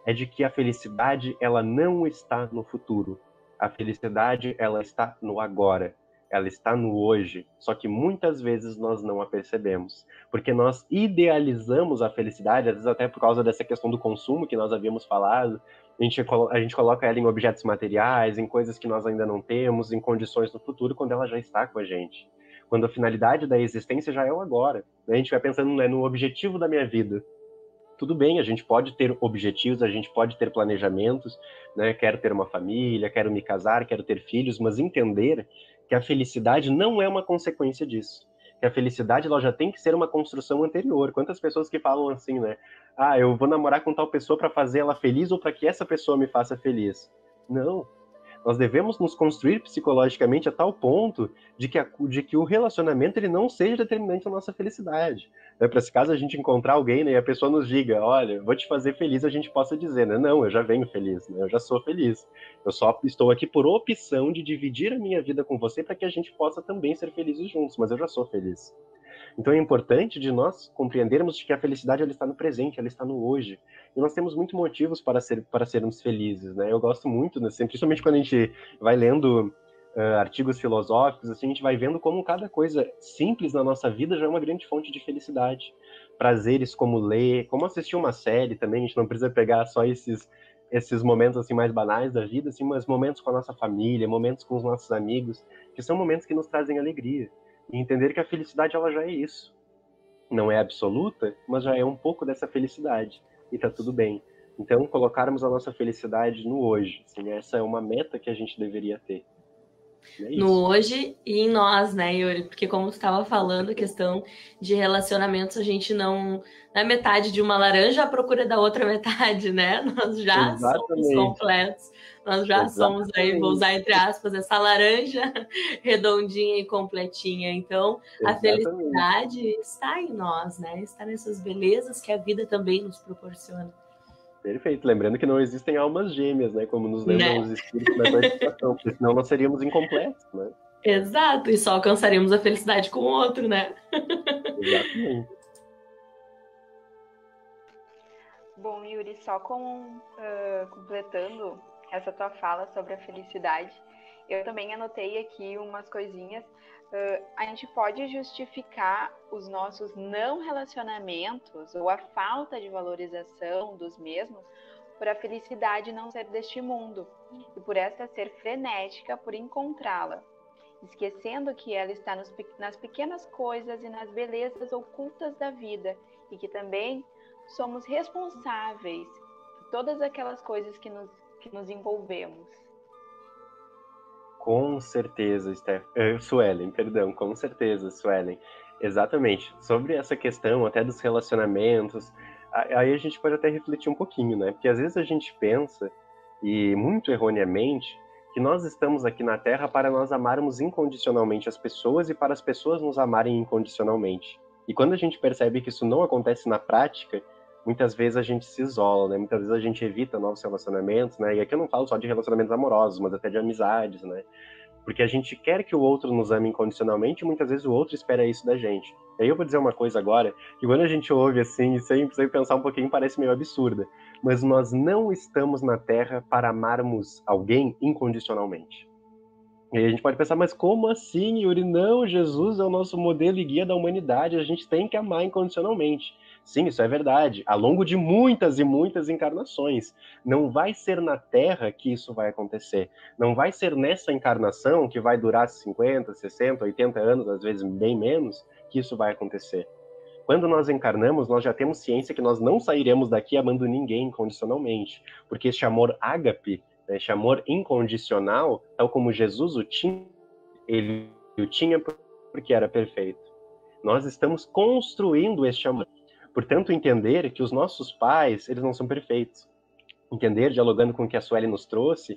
é de que a felicidade, ela não está no futuro. A felicidade, ela está no agora. Ela está no hoje, só que muitas vezes nós não a percebemos, porque nós idealizamos a felicidade, às vezes até por causa dessa questão do consumo que nós havíamos falado, a gente coloca ela em objetos materiais, em coisas que nós ainda não temos, em condições no futuro, quando ela já está com a gente. Quando a finalidade da existência já é o agora. A gente vai pensando, né, no objetivo da minha vida. Tudo bem, a gente pode ter objetivos, a gente pode ter planejamentos, né? Quero ter uma família, quero me casar, quero ter filhos, mas entender que a felicidade não é uma consequência disso. Que a felicidade ela já tem que ser uma construção anterior. Quantas pessoas que falam assim, né? Ah, eu vou namorar com tal pessoa para fazer ela feliz ou para que essa pessoa me faça feliz. Não. Nós devemos nos construir psicologicamente a tal ponto de que o relacionamento ele não seja determinante da nossa felicidade. Né? Para se caso a gente encontrar alguém, né, e a pessoa nos diga, olha, vou te fazer feliz, a gente possa dizer, né, não, eu já venho feliz, né, eu já sou feliz. Eu só estou aqui por opção de dividir a minha vida com você para que a gente possa também ser felizes juntos, mas eu já sou feliz. Então é importante de nós compreendermos que a felicidade ela está no presente, ela está no hoje. E nós temos muitos motivos para sermos felizes, né? Eu gosto muito, né? Principalmente quando a gente vai lendo artigos filosóficos, assim, a gente vai vendo como cada coisa simples na nossa vida já é uma grande fonte de felicidade. Prazeres como ler, como assistir uma série também, a gente não precisa pegar só esses momentos assim mais banais da vida, assim, mas momentos com a nossa família, momentos com os nossos amigos, que são momentos que nos trazem alegria. E entender que a felicidade ela já é isso. Não é absoluta, mas já é um pouco dessa felicidade. E tá tudo bem. Então, colocarmos a nossa felicidade no hoje. Assim, essa é uma meta que a gente deveria ter. É no hoje e em nós, né, Yuri? Porque como você estava falando, a questão de relacionamentos, a gente não é metade de uma laranja à procura da outra metade, né? Nós já somos completos. Nós já somos aí, vou usar entre aspas, essa laranja redondinha e completinha. Então, a felicidade está em nós, né? Está nessas belezas que a vida também nos proporciona. Perfeito. Lembrando que não existem almas gêmeas, né? Como nos lembram os espíritos da codificação, porque senão nós seríamos incompletos, né? Exato, e só alcançaríamos a felicidade com o outro, né? Exatamente. Bom, Yuri, só completando essa tua fala sobre a felicidade, eu também anotei aqui umas coisinhas. A gente pode justificar os nossos não relacionamentos ou a falta de valorização dos mesmos por a felicidade não ser deste mundo e por esta ser frenética por encontrá-la, esquecendo que ela está nas pequenas coisas e nas belezas ocultas da vida e que também somos responsáveis por todas aquelas coisas que nos envolvemos. Com certeza, Suelen, perdão, com certeza, Suelen. Exatamente. Sobre essa questão até dos relacionamentos, aí a gente pode até refletir um pouquinho, né? Porque às vezes a gente pensa, e muito erroneamente, que nós estamos aqui na Terra para nós amarmos incondicionalmente as pessoas e para as pessoas nos amarem incondicionalmente. E quando a gente percebe que isso não acontece na prática, muitas vezes a gente se isola, né? Muitas vezes a gente evita novos relacionamentos, né? E aqui eu não falo só de relacionamentos amorosos, mas até de amizades, né? Porque a gente quer que o outro nos ame incondicionalmente e muitas vezes o outro espera isso da gente. E aí eu vou dizer uma coisa agora, que quando a gente ouve assim, sem pensar um pouquinho, parece meio absurda. Mas nós não estamos na Terra para amarmos alguém incondicionalmente. E aí a gente pode pensar, mas como assim, Yuri? Não, Jesus é o nosso modelo e guia da humanidade, a gente tem que amar incondicionalmente. Sim, isso é verdade, ao longo de muitas e muitas encarnações. Não vai ser na Terra que isso vai acontecer. Não vai ser nessa encarnação, que vai durar 50, 60, 80 anos, às vezes bem menos, que isso vai acontecer. Quando nós encarnamos, nós já temos ciência que nós não sairemos daqui amando ninguém incondicionalmente, porque este amor ágape, este amor incondicional, tal como Jesus o tinha, ele o tinha porque era perfeito. Nós estamos construindo este amor. Portanto, entender que os nossos pais, eles não são perfeitos. Entender, dialogando com o que a Sueli nos trouxe,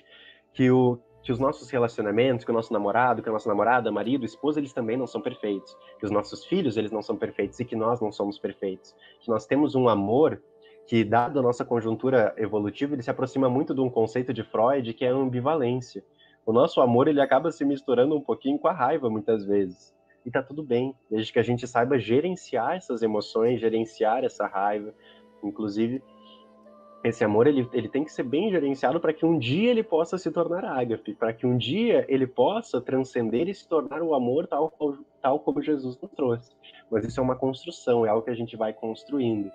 que os nossos relacionamentos, que o nosso namorado, que a nossa namorada, marido, esposa, eles também não são perfeitos. Que os nossos filhos, eles não são perfeitos e que nós não somos perfeitos. Que nós temos um amor que, dado a nossa conjuntura evolutiva, ele se aproxima muito de um conceito de Freud, que é a ambivalência. O nosso amor, ele acaba se misturando um pouquinho com a raiva, muitas vezes. E tá tudo bem, desde que a gente saiba gerenciar essas emoções, gerenciar essa raiva. Inclusive, esse amor, ele tem que ser bem gerenciado para que um dia ele possa se tornar ágape, para que um dia ele possa transcender e se tornar o amor tal como Jesus nos trouxe. Mas isso é uma construção, é algo que a gente vai construindo.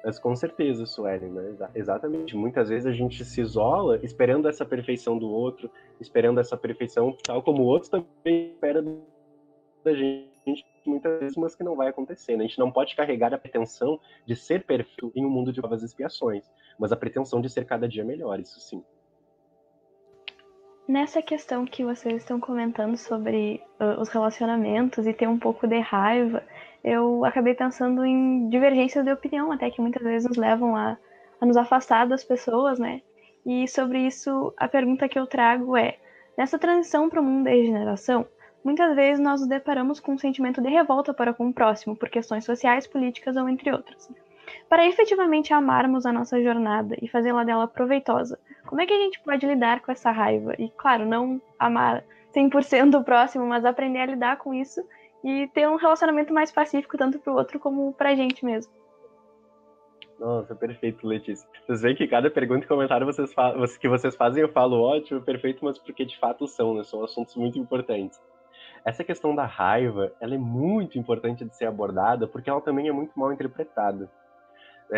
Mas com certeza, Suelen, né? Exatamente. Muitas vezes a gente se isola esperando essa perfeição do outro, esperando essa perfeição tal como o outro também espera da gente, muitas vezes, mas que não vai acontecer, né? A gente não pode carregar a pretensão de ser perfeito em um mundo de provas e expiações, mas a pretensão de ser cada dia melhor, isso sim. Nessa questão que vocês estão comentando sobre os relacionamentos e ter um pouco de raiva, eu acabei pensando em divergências de opinião, até que muitas vezes nos levam a nos afastar das pessoas, né? E sobre isso, a pergunta que eu trago é, nessa transição para o mundo da regeneração, muitas vezes nós nos deparamos com um sentimento de revolta para com o próximo, por questões sociais, políticas ou entre outras. Para efetivamente amarmos a nossa jornada e fazê-la dela proveitosa, como é que a gente pode lidar com essa raiva? E, claro, não amar 100% o próximo, mas aprender a lidar com isso e ter um relacionamento mais pacífico, tanto para o outro como para a gente mesmo. Nossa, perfeito, Letícia. Vocês veem que cada pergunta e comentário que vocês fazem, eu falo ótimo, perfeito, mas porque de fato são, né? São assuntos muito importantes. Essa questão da raiva, ela é muito importante de ser abordada, porque ela também é muito mal interpretada.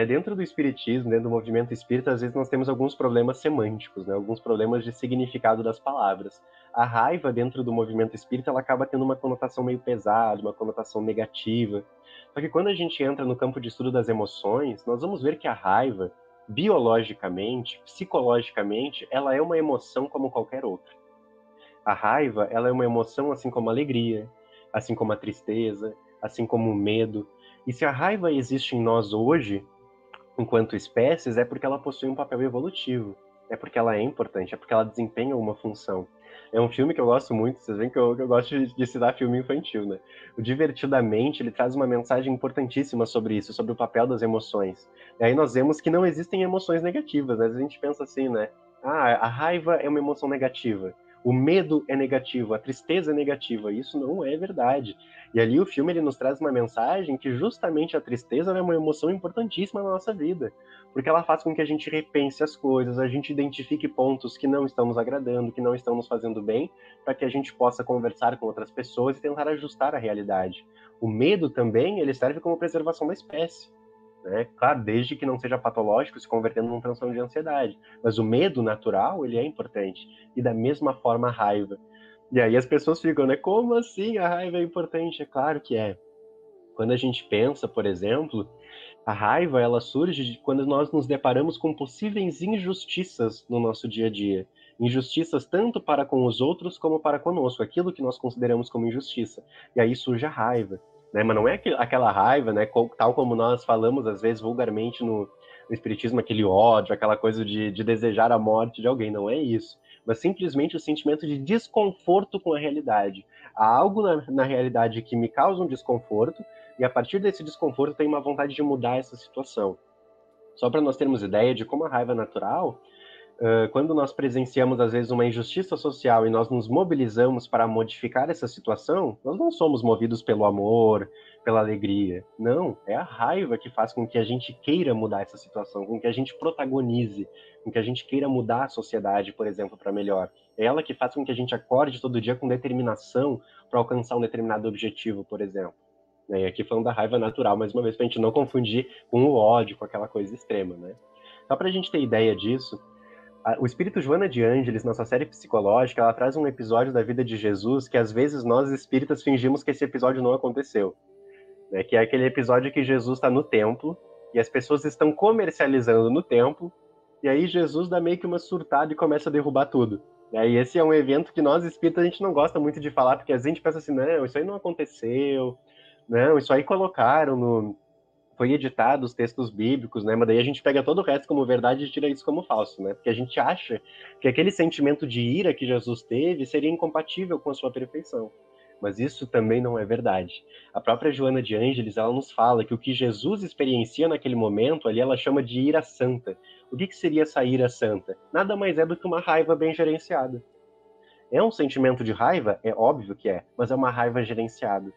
Dentro do espiritismo, dentro do movimento espírita, às vezes nós temos alguns problemas semânticos, né? Alguns problemas de significado das palavras. A raiva dentro do movimento espírita, ela acaba tendo uma conotação meio pesada, uma conotação negativa. Só que quando a gente entra no campo de estudo das emoções, nós vamos ver que a raiva, biologicamente, psicologicamente, ela é uma emoção como qualquer outra. A raiva, ela é uma emoção assim como a alegria, assim como a tristeza, assim como o medo. E se a raiva existe em nós hoje, enquanto espécies, é porque ela possui um papel evolutivo, é porque ela é importante, é porque ela desempenha uma função. É um filme que eu gosto muito, vocês veem que eu gosto de citar filme infantil, né? O Divertidamente, ele traz uma mensagem importantíssima sobre isso, sobre o papel das emoções. E aí nós vemos que não existem emoções negativas, né? A gente pensa assim, né? A raiva é uma emoção negativa, o medo é negativo, a tristeza é negativa. Isso não é verdade. E ali o filme ele nos traz uma mensagem que justamente a tristeza é uma emoção importantíssima na nossa vida, porque ela faz com que a gente repense as coisas, a gente identifique pontos que não estão nos agradando, que não estão nos fazendo bem, para que a gente possa conversar com outras pessoas e tentar ajustar a realidade. O medo também, ele serve como preservação da espécie. Né? Claro, desde que não seja patológico, se convertendo num transtorno de ansiedade. Mas o medo natural, ele é importante. E da mesma forma a raiva. E aí as pessoas ficam, né? Como assim a raiva é importante? É claro que é. Quando a gente pensa, por exemplo, a raiva, ela surge quando nós nos deparamos com possíveis injustiças no nosso dia a dia. Injustiças tanto para com os outros como para conosco, aquilo que nós consideramos como injustiça. E aí surge a raiva, né? Mas não é aquela raiva, né? Tal como nós falamos, às vezes, vulgarmente no Espiritismo, aquele ódio, aquela coisa de desejar a morte de alguém. Não é isso. Mas simplesmente o sentimento de desconforto com a realidade. Há algo na realidade que me causa um desconforto, e a partir desse desconforto tem uma vontade de mudar essa situação. Só para nós termos ideia de como a raiva é natural, quando nós presenciamos, às vezes, uma injustiça social e nós nos mobilizamos para modificar essa situação, nós não somos movidos pelo amor, pela alegria. Não, é a raiva que faz com que a gente queira mudar essa situação, com que a gente protagonize, com que a gente queira mudar a sociedade, por exemplo, para melhor. É ela que faz com que a gente acorde todo dia com determinação para alcançar um determinado objetivo, por exemplo. E aqui falando da raiva natural, mais uma vez, para a gente não confundir com o ódio, com aquela coisa extrema, né? Só para a gente ter ideia disso, o espírito Joana de Ângeles, nossa série psicológica, ela traz um episódio da vida de Jesus que às vezes nós espíritas fingimos que esse episódio não aconteceu, né? Que é aquele episódio que Jesus está no templo e as pessoas estão comercializando no templo, e aí Jesus dá meio que uma surtada e começa a derrubar tudo. E esse é um evento que nós espíritas a gente não gosta muito de falar, porque a gente pensa assim, não, isso aí não aconteceu, não, isso aí colocaram no... Foi editado os textos bíblicos, né? Mas daí a gente pega todo o resto como verdade e tira isso como falso, né? Porque a gente acha que aquele sentimento de ira que Jesus teve seria incompatível com a sua perfeição. Mas isso também não é verdade. A própria Joana de Ângeles, ela nos fala que o que Jesus experiencia naquele momento, ali ela chama de ira santa. O que seria essa ira santa? Nada mais é do que uma raiva bem gerenciada. É um sentimento de raiva? É óbvio que é, mas é uma raiva gerenciada.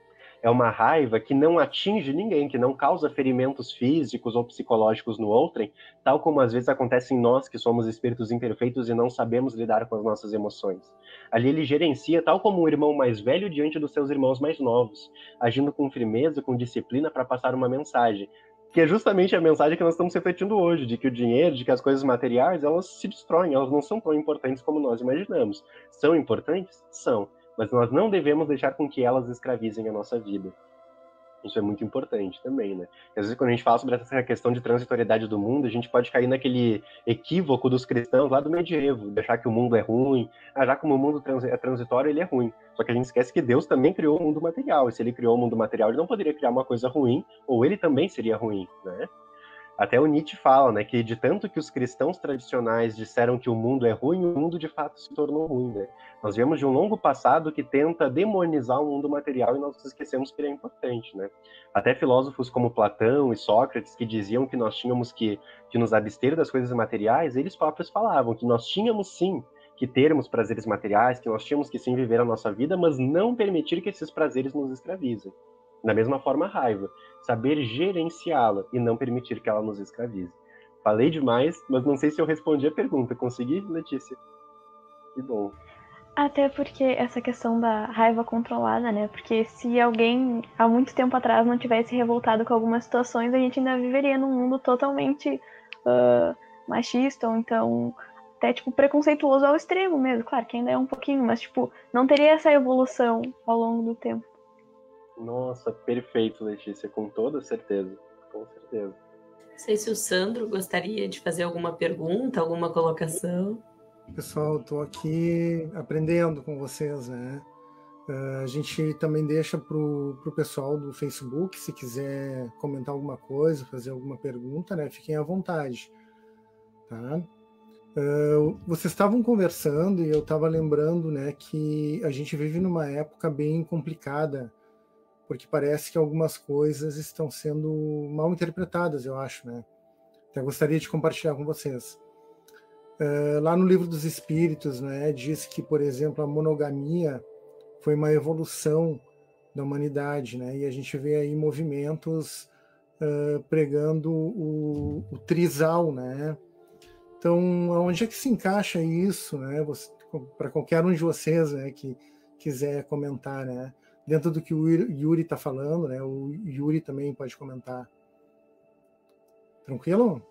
É uma raiva que não atinge ninguém, que não causa ferimentos físicos ou psicológicos no outrem, tal como às vezes acontece em nós, que somos espíritos imperfeitos e não sabemos lidar com as nossas emoções. Ali ele gerencia tal como um irmão mais velho diante dos seus irmãos mais novos, agindo com firmeza, com disciplina para passar uma mensagem, que é justamente a mensagem que nós estamos refletindo hoje, de que o dinheiro, de que as coisas materiais, elas se destroem, elas não são tão importantes como nós imaginamos. São importantes? São. Mas nós não devemos deixar com que elas escravizem a nossa vida. Isso é muito importante também, né? Às vezes, quando a gente fala sobre essa questão de transitoriedade do mundo, a gente pode cair naquele equívoco dos cristãos lá do medievo, de achar que o mundo é ruim, já como o mundo é transitório, ele é ruim. Só que a gente esquece que Deus também criou o mundo material, e se ele criou o mundo material, ele não poderia criar uma coisa ruim, ou ele também seria ruim, né? Até o Nietzsche fala, né, que de tanto que os cristãos tradicionais disseram que o mundo é ruim, o mundo de fato se tornou ruim, né? Nós viemos de um longo passado que tenta demonizar o mundo material e nós esquecemos que ele é importante, né? Até filósofos como Platão e Sócrates, que diziam que nós tínhamos que nos abster das coisas materiais, eles próprios falavam que nós tínhamos sim que termos prazeres materiais, que nós tínhamos que sim viver a nossa vida, mas não permitir que esses prazeres nos escravizem. Da mesma forma, a raiva. Saber gerenciá-la e não permitir que ela nos escravize. Falei demais, mas não sei se eu respondi a pergunta. Consegui, Letícia? Que bom. Até porque essa questão da raiva controlada, né? Porque se alguém há muito tempo atrás não tivesse revoltado com algumas situações, a gente ainda viveria num mundo totalmente machista, ou então até tipo preconceituoso ao extremo mesmo. Claro que ainda é um pouquinho, mas tipo, não teria essa evolução ao longo do tempo. Nossa, perfeito, Letícia, com toda certeza. Com certeza. Não sei se o Sandro gostaria de fazer alguma pergunta, alguma colocação. Pessoal, estou aqui aprendendo com vocês, né? A gente também deixa para o pessoal do Facebook, se quiser comentar alguma coisa, fazer alguma pergunta, né? Fiquem à vontade, tá? Vocês estavam conversando e eu estava lembrando, né, que a gente vive numa época bem complicada, porque parece que algumas coisas estão sendo mal interpretadas, eu acho, né? Até gostaria de compartilhar com vocês. Lá no Livro dos Espíritos, né, diz que, por exemplo, a monogamia foi uma evolução da humanidade, né? E a gente vê aí movimentos pregando o trisal, né? Então, onde é que se encaixa isso, né? Para qualquer um de vocês, né, que quiser comentar, né? Dentro do que o Yuri está falando, né? O Yuri também pode comentar. Tranquilo?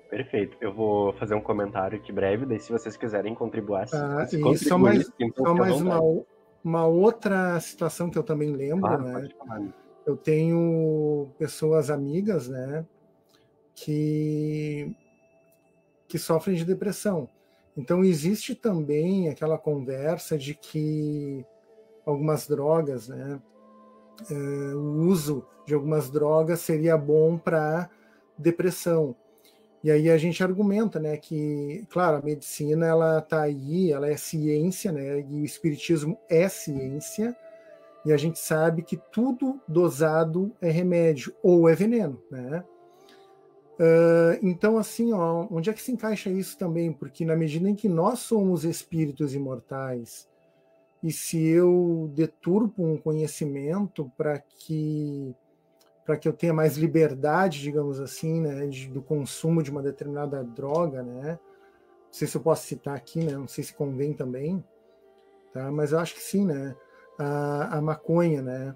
Perfeito. Eu vou fazer um comentário aqui breve, daí se vocês quiserem contribuir, e só mais uma outra situação que eu também lembro, claro, né? Eu tenho pessoas amigas, né, que sofrem de depressão. Então, existe também aquela conversa de que algumas drogas, né, o uso de algumas drogas seria bom para depressão. E aí a gente argumenta, né, que, claro, a medicina ela está aí, ela é ciência, né, e o espiritismo é ciência, e a gente sabe que tudo dosado é remédio ou é veneno, né? Então, assim, ó, onde é que se encaixa isso também? Porque na medida em que nós somos espíritos imortais, e se eu deturpo um conhecimento para que eu tenha mais liberdade, digamos assim, né, do consumo de uma determinada droga, né? Não sei se eu posso citar aqui, né? Não sei se convém também, tá? Mas eu acho que sim, né? A maconha, né?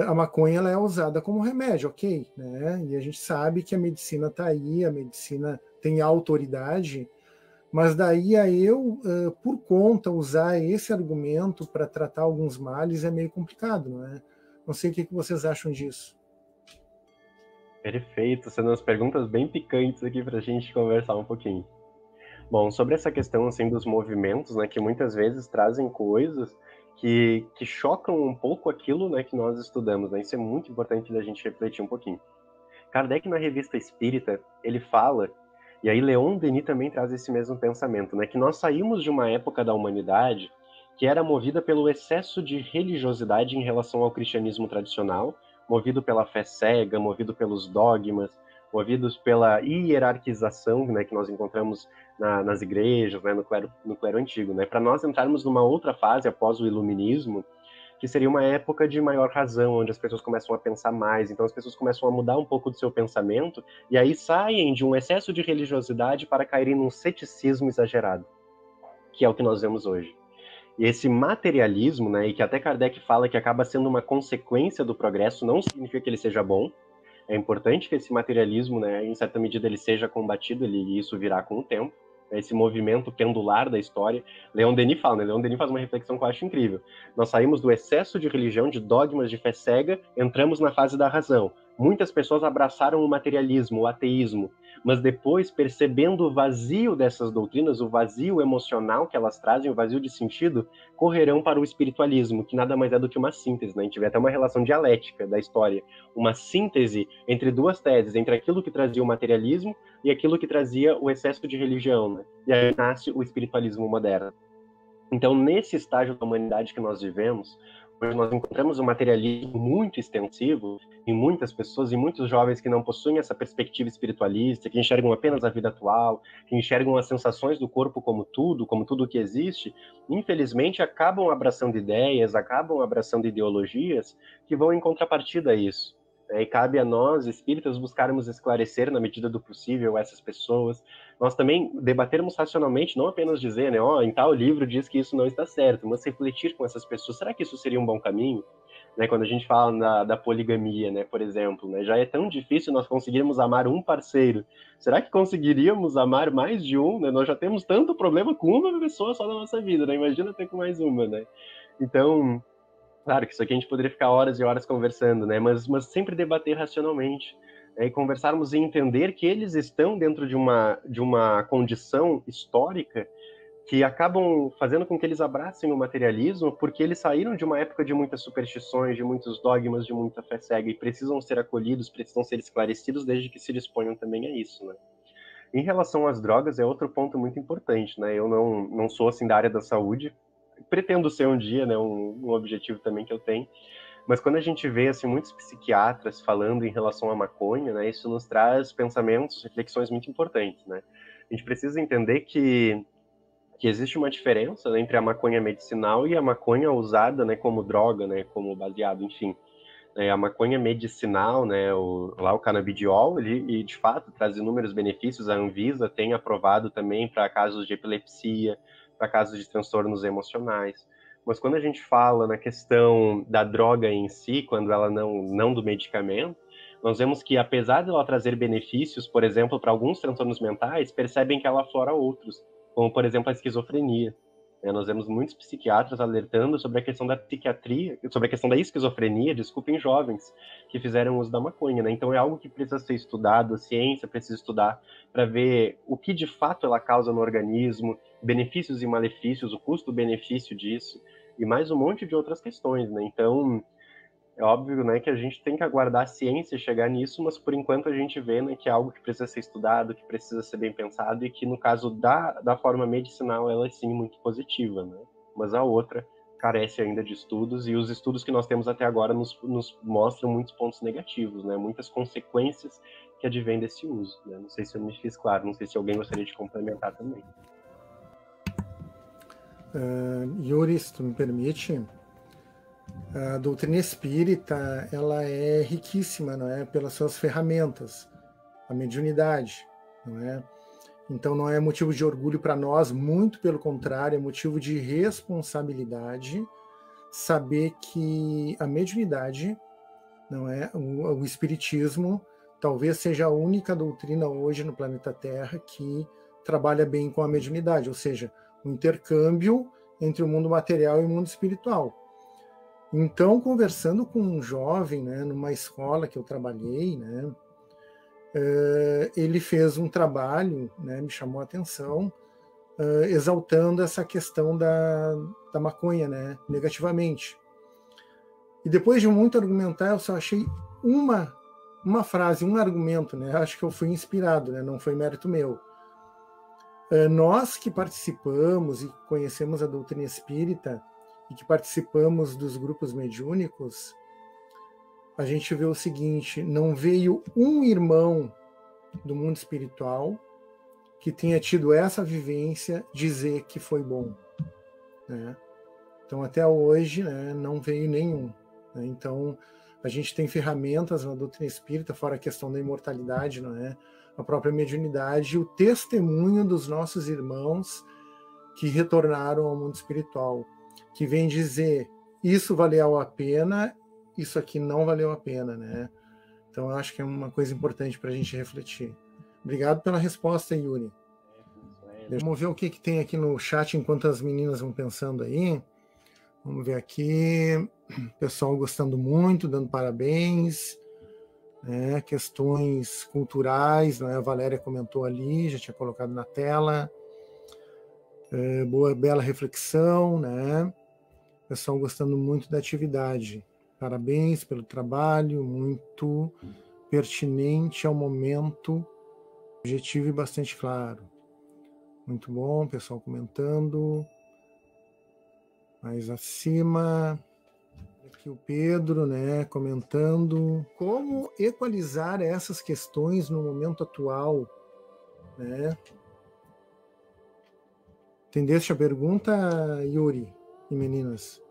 A maconha ela é usada como remédio, ok, né? E a gente sabe que a medicina está aí, a medicina tem autoridade, mas daí a eu, por conta, usar esse argumento para tratar alguns males é meio complicado, não é? Não sei o que vocês acham disso. Perfeito, sendo umas perguntas bem picantes aqui para a gente conversar um pouquinho. Bom, sobre essa questão assim dos movimentos, né, que muitas vezes trazem coisas que chocam um pouco aquilo, né, que nós estudamos, né? Isso é muito importante da gente refletir um pouquinho. Kardec, na Revista Espírita, ele fala, e aí Leon Denis também traz esse mesmo pensamento, né, que nós saímos de uma época da humanidade que era movida pelo excesso de religiosidade em relação ao cristianismo tradicional, movido pela fé cega, movido pelos dogmas, movidos pela hierarquização, né, que nós encontramos nas igrejas, né, no clero antigo, né, para nós entrarmos numa outra fase após o iluminismo, que seria uma época de maior razão, onde as pessoas começam a pensar mais, então as pessoas começam a mudar um pouco do seu pensamento, e aí saem de um excesso de religiosidade para caírem num ceticismo exagerado, que é o que nós vemos hoje. E esse materialismo, né, e que até Kardec fala que acaba sendo uma consequência do progresso, não significa que ele seja bom. É importante que esse materialismo, né, em certa medida, ele seja combatido, e isso virá com o tempo. Esse movimento pendular da história. Leon Denis fala, né? Leon Denis faz uma reflexão que eu acho incrível. Nós saímos do excesso de religião, de dogmas, de fé cega, entramos na fase da razão. Muitas pessoas abraçaram o materialismo, o ateísmo, mas depois, percebendo o vazio dessas doutrinas, o vazio emocional que elas trazem, o vazio de sentido, correrão para o espiritualismo, que nada mais é do que uma síntese, né? A gente vê até uma relação dialética da história, uma síntese entre duas teses, entre aquilo que trazia o materialismo e aquilo que trazia o excesso de religião, né? E aí nasce o espiritualismo moderno. Então, nesse estágio da humanidade que nós vivemos, hoje nós encontramos um materialismo muito extensivo em muitas pessoas, em muitos jovens que não possuem essa perspectiva espiritualista, que enxergam apenas a vida atual, que enxergam as sensações do corpo como tudo que existe, infelizmente acabam abraçando ideias, acabam abraçando ideologias que vão em contrapartida a isso. E cabe a nós, espíritas, buscarmos esclarecer na medida do possível essas pessoas. Nós também debatermos racionalmente, não apenas dizer, né, em tal livro diz que isso não está certo, mas refletir com essas pessoas. Será que isso seria um bom caminho? Né, quando a gente fala da poligamia, né, por exemplo, né, já é tão difícil nós conseguirmos amar um parceiro. Será que conseguiríamos amar mais de um? Né? Nós já temos tanto problema com uma pessoa só na nossa vida, né? Imagina ter com mais uma, né? Então, claro que isso aqui a gente poderia ficar horas e horas conversando, né? Mas sempre debater racionalmente, né? E conversarmos e entender que eles estão dentro de uma condição histórica que acabam fazendo com que eles abracem o materialismo, porque eles saíram de uma época de muitas superstições, de muitos dogmas, de muita fé cega, e precisam ser acolhidos, precisam ser esclarecidos, desde que se disponham também a isso, né? Em relação às drogas, é outro ponto muito importante, né? Eu não sou, assim, da área da saúde, pretendo ser um dia, né, um objetivo também que eu tenho, mas quando a gente vê, assim, muitos psiquiatras falando em relação à maconha, né, isso nos traz pensamentos, reflexões muito importantes, né? A gente precisa entender que existe uma diferença, né, entre a maconha medicinal e a maconha usada, né, como droga, né, como baseado, enfim. A maconha medicinal, né, o canabidiol, ele de fato traz inúmeros benefícios. A Anvisa tem aprovado também para casos de epilepsia, para casos de transtornos emocionais. Mas quando a gente fala na questão da droga em si, quando ela não do medicamento, nós vemos que, apesar de ela trazer benefícios, por exemplo, para alguns transtornos mentais, percebem que ela aflora outros, como, por exemplo, a esquizofrenia. Nós vemos muitos psiquiatras alertando sobre a questão da psiquiatria, sobre a questão da esquizofrenia, desculpa, em jovens que fizeram uso da maconha, né? Então é algo que precisa ser estudado, a ciência precisa estudar para ver o que de fato ela causa no organismo, benefícios e malefícios, o custo-benefício disso, e mais um monte de outras questões, né? Então, é óbvio, né, que a gente tem que aguardar a ciência chegar nisso, mas por enquanto a gente vê, né, que é algo que precisa ser estudado, que precisa ser bem pensado, e que no caso da forma medicinal ela é sim muito positiva, né? Mas a outra carece ainda de estudos, e os estudos que nós temos até agora nos mostram muitos pontos negativos, né? Muitas consequências que advêm desse uso, né? Não sei se eu me fiz claro, não sei se alguém gostaria de complementar também. Yuri, se tu me permite, a doutrina espírita, ela é riquíssima, não é, pelas suas ferramentas, a mediunidade, não é? Então não é motivo de orgulho para nós, muito pelo contrário, é motivo de responsabilidade saber que a mediunidade, não é, o espiritismo talvez seja a única doutrina hoje no planeta Terra que trabalha bem com a mediunidade, ou seja, o intercâmbio entre o mundo material e o mundo espiritual. Então, conversando com um jovem, né, numa escola que eu trabalhei, né, ele fez um trabalho, né, me chamou a atenção, exaltando essa questão da maconha, né, negativamente. E depois de muito argumentar, eu só achei uma frase, um argumento, né, acho que eu fui inspirado, né, não foi mérito meu. Nós que participamos e conhecemos a doutrina espírita, e que participamos dos grupos mediúnicos, a gente vê o seguinte: não veio um irmão do mundo espiritual que tenha tido essa vivência dizer que foi bom, né? Então, até hoje, né, não veio nenhum, né? Então, a gente tem ferramentas na doutrina espírita, fora a questão da imortalidade, não é? A própria mediunidade e o testemunho dos nossos irmãos que retornaram ao mundo espiritual, que vem dizer, isso valeu a pena, isso aqui não valeu a pena, né? Então, eu acho que é uma coisa importante para a gente refletir. Obrigado pela resposta, Yuri. Vamos ver o que tem aqui no chat enquanto as meninas vão pensando aí. Vamos ver aqui. Pessoal gostando muito, dando parabéns. Né? Questões culturais, né? A Valéria comentou ali, já tinha colocado na tela. Boa, bela reflexão, né? Pessoal gostando muito da atividade. Parabéns pelo trabalho, muito pertinente ao momento, objetivo e bastante claro. Muito bom, pessoal comentando. Mais acima, aqui o Pedro, né, comentando como equalizar essas questões no momento atual, né? Entendeste a pergunta, Yuri e meninas?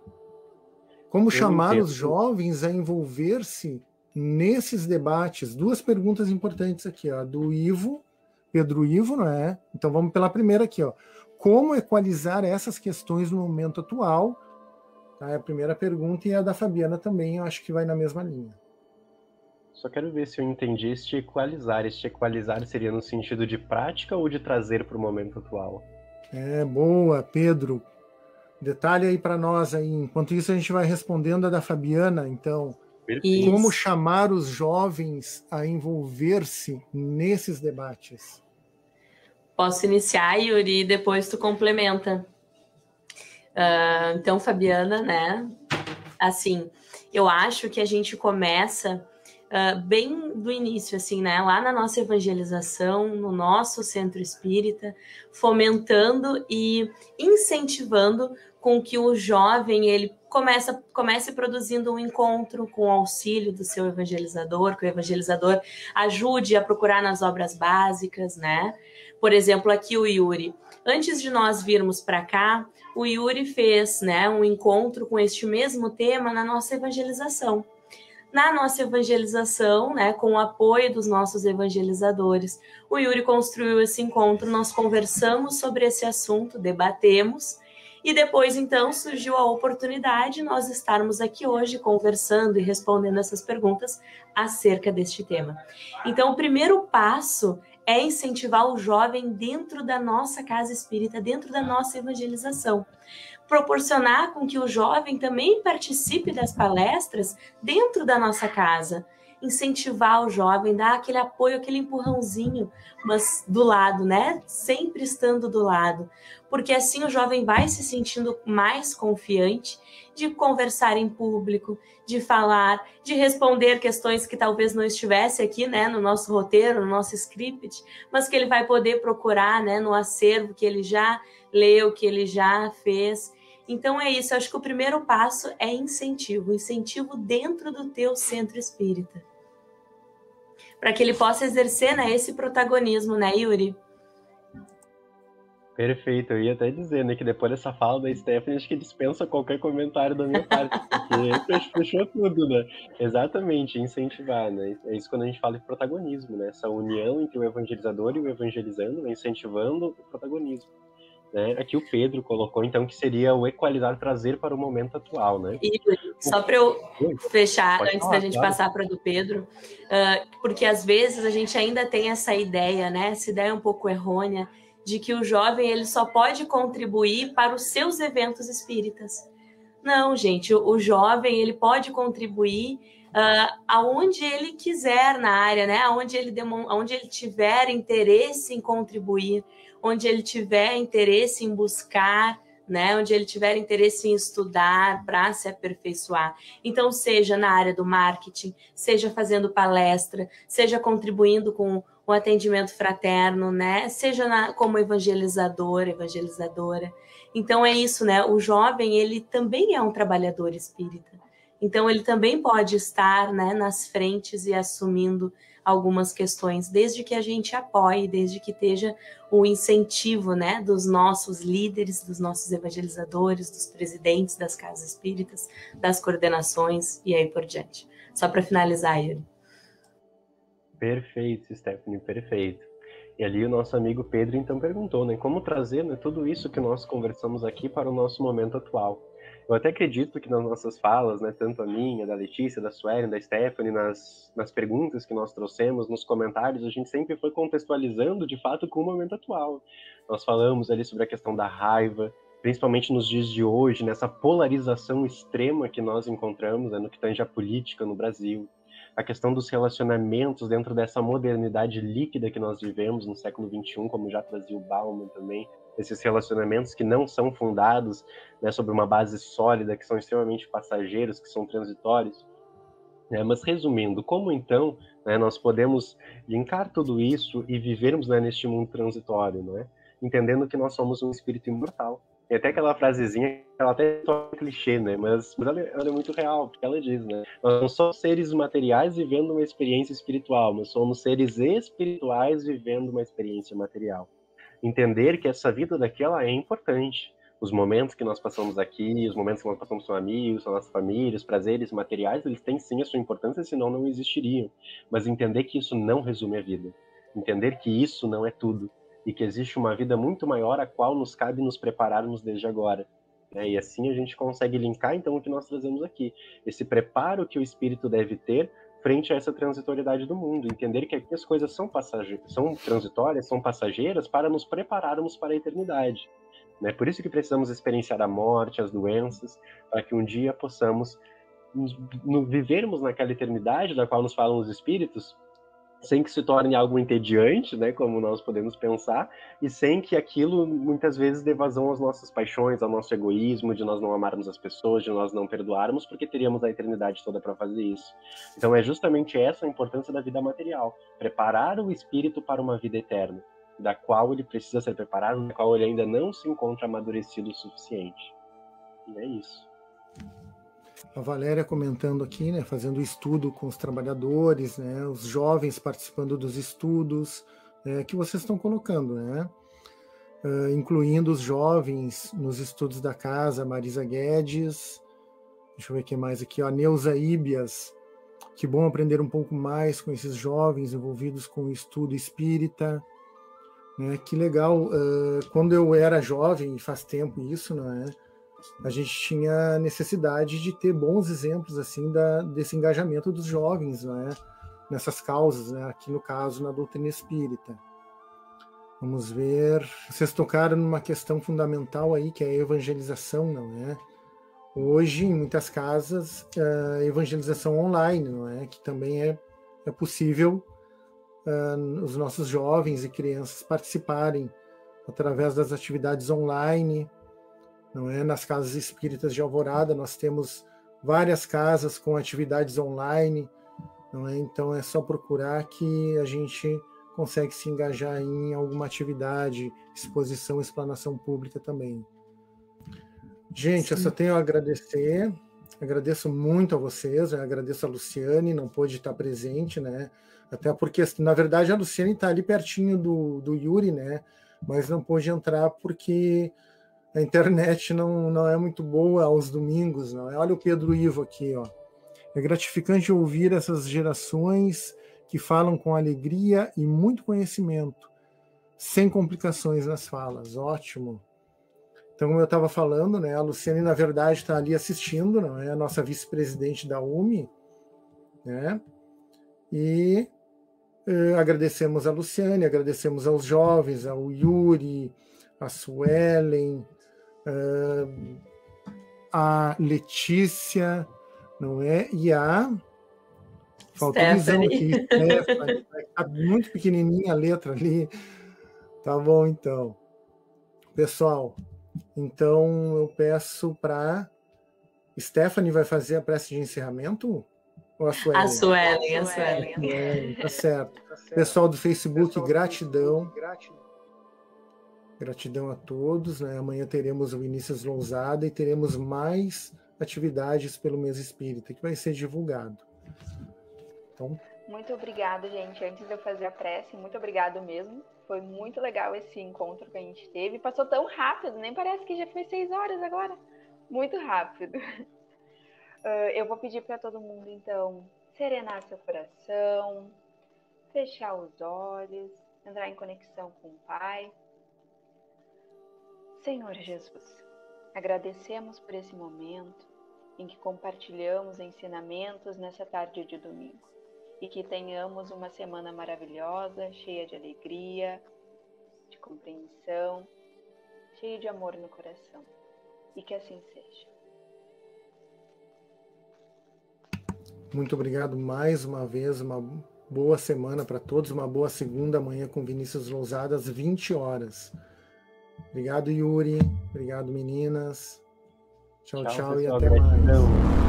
Como chamar os jovens a envolver-se nesses debates? Duas perguntas importantes aqui, ó, do Ivo, Pedro Ivo, não é? Então vamos pela primeira aqui, ó. Como equalizar essas questões no momento atual? Tá, é a primeira pergunta, e a da Fabiana também, eu acho que vai na mesma linha. Só quero ver se eu entendi este equalizar. Este equalizar seria no sentido de prática ou de trazer para o momento atual? Boa, Pedro. Detalhe aí para nós aí. Enquanto isso, a gente vai respondendo a da Fabiana, então. Isso. Como chamar os jovens a envolver-se nesses debates? Posso iniciar, Yuri, e depois tu complementa. Então, Fabiana, né? Assim, eu acho que a gente começa bem do início, assim, né? Lá na nossa evangelização, no nosso centro espírita, fomentando e incentivando com que o jovem ele comece produzindo um encontro com o auxílio do seu evangelizador, que o evangelizador ajude a procurar nas obras básicas, né? Por exemplo, aqui o Yuri. Antes de nós virmos para cá, o Yuri fez, né, um encontro com este mesmo tema na nossa evangelização. Na nossa evangelização, né, com o apoio dos nossos evangelizadores, o Yuri construiu esse encontro, nós conversamos sobre esse assunto, debatemos, e depois, então, surgiu a oportunidade de nós estarmos aqui hoje conversando e respondendo essas perguntas acerca deste tema. Então, o primeiro passo é incentivar o jovem dentro da nossa casa espírita, dentro da nossa evangelização. Proporcionar com que o jovem também participe das palestras dentro da nossa casa. Incentivar o jovem, dar aquele apoio, aquele empurrãozinho, mas do lado, né? Sempre estando do lado. Porque assim o jovem vai se sentindo mais confiante de conversar em público, de falar, de responder questões que talvez não estivesse aqui, né, no nosso roteiro, no nosso script, mas que ele vai poder procurar, né, no acervo que ele já leu, que ele já fez. Então é isso, eu acho que o primeiro passo é incentivo dentro do teu centro espírita. Para que ele possa exercer, né, esse protagonismo, né, Yuri? Perfeito, eu ia até dizer, né, que depois dessa fala da Stephanie, acho que dispensa qualquer comentário da minha parte, porque fechou tudo, né? Exatamente, incentivar, né? É isso quando a gente fala de protagonismo, né? Essa união entre o evangelizador e o evangelizando, né? Incentivando o protagonismo. Né? Aqui o Pedro colocou, então, que seria o equalizar, trazer para o momento atual, né? E só para eu fechar, antes da gente passar para do Pedro, porque às vezes a gente ainda tem essa ideia, né? Essa ideia um pouco errônea, de que o jovem ele só pode contribuir para os seus eventos espíritas. Não, gente, o jovem ele pode contribuir aonde ele quiser na área, né? Aonde ele tiver interesse em contribuir, onde ele tiver interesse em buscar, né? Onde ele tiver interesse em estudar para se aperfeiçoar. Então, seja na área do marketing, seja fazendo palestra, seja contribuindo com o atendimento fraterno, né? Seja como evangelizador, evangelizadora. Então é isso, né? O jovem, ele também é um trabalhador espírita. Então ele também pode estar, né, nas frentes e assumindo algumas questões, desde que a gente apoie, desde que esteja o incentivo, né, dos nossos líderes, dos nossos evangelizadores, dos presidentes das casas espíritas, das coordenações e aí por diante. Só para finalizar, Yuri. Perfeito, Stephanie, perfeito. E ali o nosso amigo Pedro então perguntou, né, como trazer, né, tudo isso que nós conversamos aqui para o nosso momento atual. Eu até acredito que nas nossas falas, né, tanto a minha, da Letícia, da Suelen, da Stephanie, nas perguntas que nós trouxemos, nos comentários, a gente sempre foi contextualizando, de fato, com o momento atual. Nós falamos ali sobre a questão da raiva, principalmente nos dias de hoje, nessa polarização extrema que nós encontramos, né, no que tange a política no Brasil. A questão dos relacionamentos dentro dessa modernidade líquida que nós vivemos no século XXI, como já trazia o Bauman também, esses relacionamentos que não são fundados, né, sobre uma base sólida, que são extremamente passageiros, que são transitórios. Mas resumindo, como então, né, nós podemos linkar tudo isso e vivermos, né, neste mundo transitório, né? Entendendo que nós somos um espírito imortal. E até aquela frasezinha, ela até é clichê, né? Mas ela é muito real, porque ela diz, né? Nós não somos seres materiais vivendo uma experiência espiritual, nós somos seres espirituais vivendo uma experiência material. Entender que essa vida daqui, ela é importante. Os momentos que nós passamos aqui, os momentos que nós passamos com amigos, com nossa família, os prazeres materiais, eles têm sim a sua importância, senão não existiriam. Mas entender que isso não resume a vida. Entender que isso não é tudo. E que existe uma vida muito maior a qual nos cabe nos prepararmos desde agora. E assim a gente consegue linkar, então, o que nós trazemos aqui. Esse preparo que o espírito deve ter frente a essa transitoriedade do mundo. Entender que aqui as coisas são transitórias, são passageiras, para nos prepararmos para a eternidade. Por isso que precisamos experienciar a morte, as doenças, para que um dia possamos vivermos naquela eternidade da qual nos falam os espíritos, sem que se torne algo entediante, né, como nós podemos pensar, e sem que aquilo muitas vezes dê vazão às nossas paixões, ao nosso egoísmo, de nós não amarmos as pessoas, de nós não perdoarmos, porque teríamos a eternidade toda para fazer isso. Então é justamente essa a importância da vida material, preparar o espírito para uma vida eterna, da qual ele precisa ser preparado, da qual ele ainda não se encontra amadurecido o suficiente. E é isso. A Valéria comentando aqui, né, fazendo estudo com os trabalhadores, né, os jovens participando dos estudos que vocês estão colocando, né, incluindo os jovens nos estudos da casa, Marisa Guedes, deixa eu ver quem mais aqui, a Neuza Íbias, que bom aprender um pouco mais com esses jovens envolvidos com o estudo espírita, né, que legal, quando eu era jovem, faz tempo isso, não é? A gente tinha necessidade de ter bons exemplos assim desse engajamento dos jovens, né, nessas causas, né, aqui no caso na doutrina espírita. Vamos ver. Vocês tocaram numa questão fundamental aí, que é a evangelização, não é? Hoje, em muitas casas, a evangelização online, não é? Que também é possível os nossos jovens e crianças participarem através das atividades online, não é? Nas casas espíritas de Alvorada, nós temos várias casas com atividades online, não é? Então é só procurar que a gente consegue se engajar em alguma atividade, exposição, explanação pública também. Gente, Sim. Eu só tenho a agradecer, agradeço muito a vocês, agradeço a Luciane, não pôde estar presente, né? Até porque, na verdade, a Luciane está ali pertinho do Yuri, né? Mas não pôde entrar porque a internet não é muito boa aos domingos, não é? Olha o Pedro Ivo aqui, ó. É gratificante ouvir essas gerações que falam com alegria e muito conhecimento, sem complicações nas falas. Ótimo. Então, como eu estava falando, né, a Luciane, na verdade, está ali assistindo, não é? A nossa vice-presidente da UME, né? E agradecemos a Luciane, agradecemos aos jovens, ao Yuri, a Suelen, a Letícia, não é? E a... Faltou visão aqui, Stephanie, tá muito pequenininha a letra ali. Tá bom, então. Pessoal, então eu peço para... Stephanie vai fazer a prece de encerramento? Ou a Suelen? A Suelen. Tá certo. Pessoal do Facebook, gratidão. Gratidão a todos, né? Amanhã teremos o Vinícius Lousada e teremos mais atividades pelo mês espírita, que vai ser divulgado. Então... Muito obrigada, gente. Antes de eu fazer a prece, muito obrigado mesmo. Foi muito legal esse encontro que a gente teve. Passou tão rápido, nem parece que já foi 6 horas agora. Muito rápido. Eu vou pedir para todo mundo, então, serenar seu coração, fechar os olhos, entrar em conexão com o Pai. Senhor Jesus, agradecemos por esse momento em que compartilhamos ensinamentos nessa tarde de domingo e que tenhamos uma semana maravilhosa, cheia de alegria, de compreensão, cheia de amor no coração. E que assim seja. Muito obrigado mais uma vez, uma boa semana para todos, uma boa segunda manhã com Vinícius Lousada às 20 horas. Obrigado, Yuri. Obrigado, meninas. Tchau, tchau e até mais.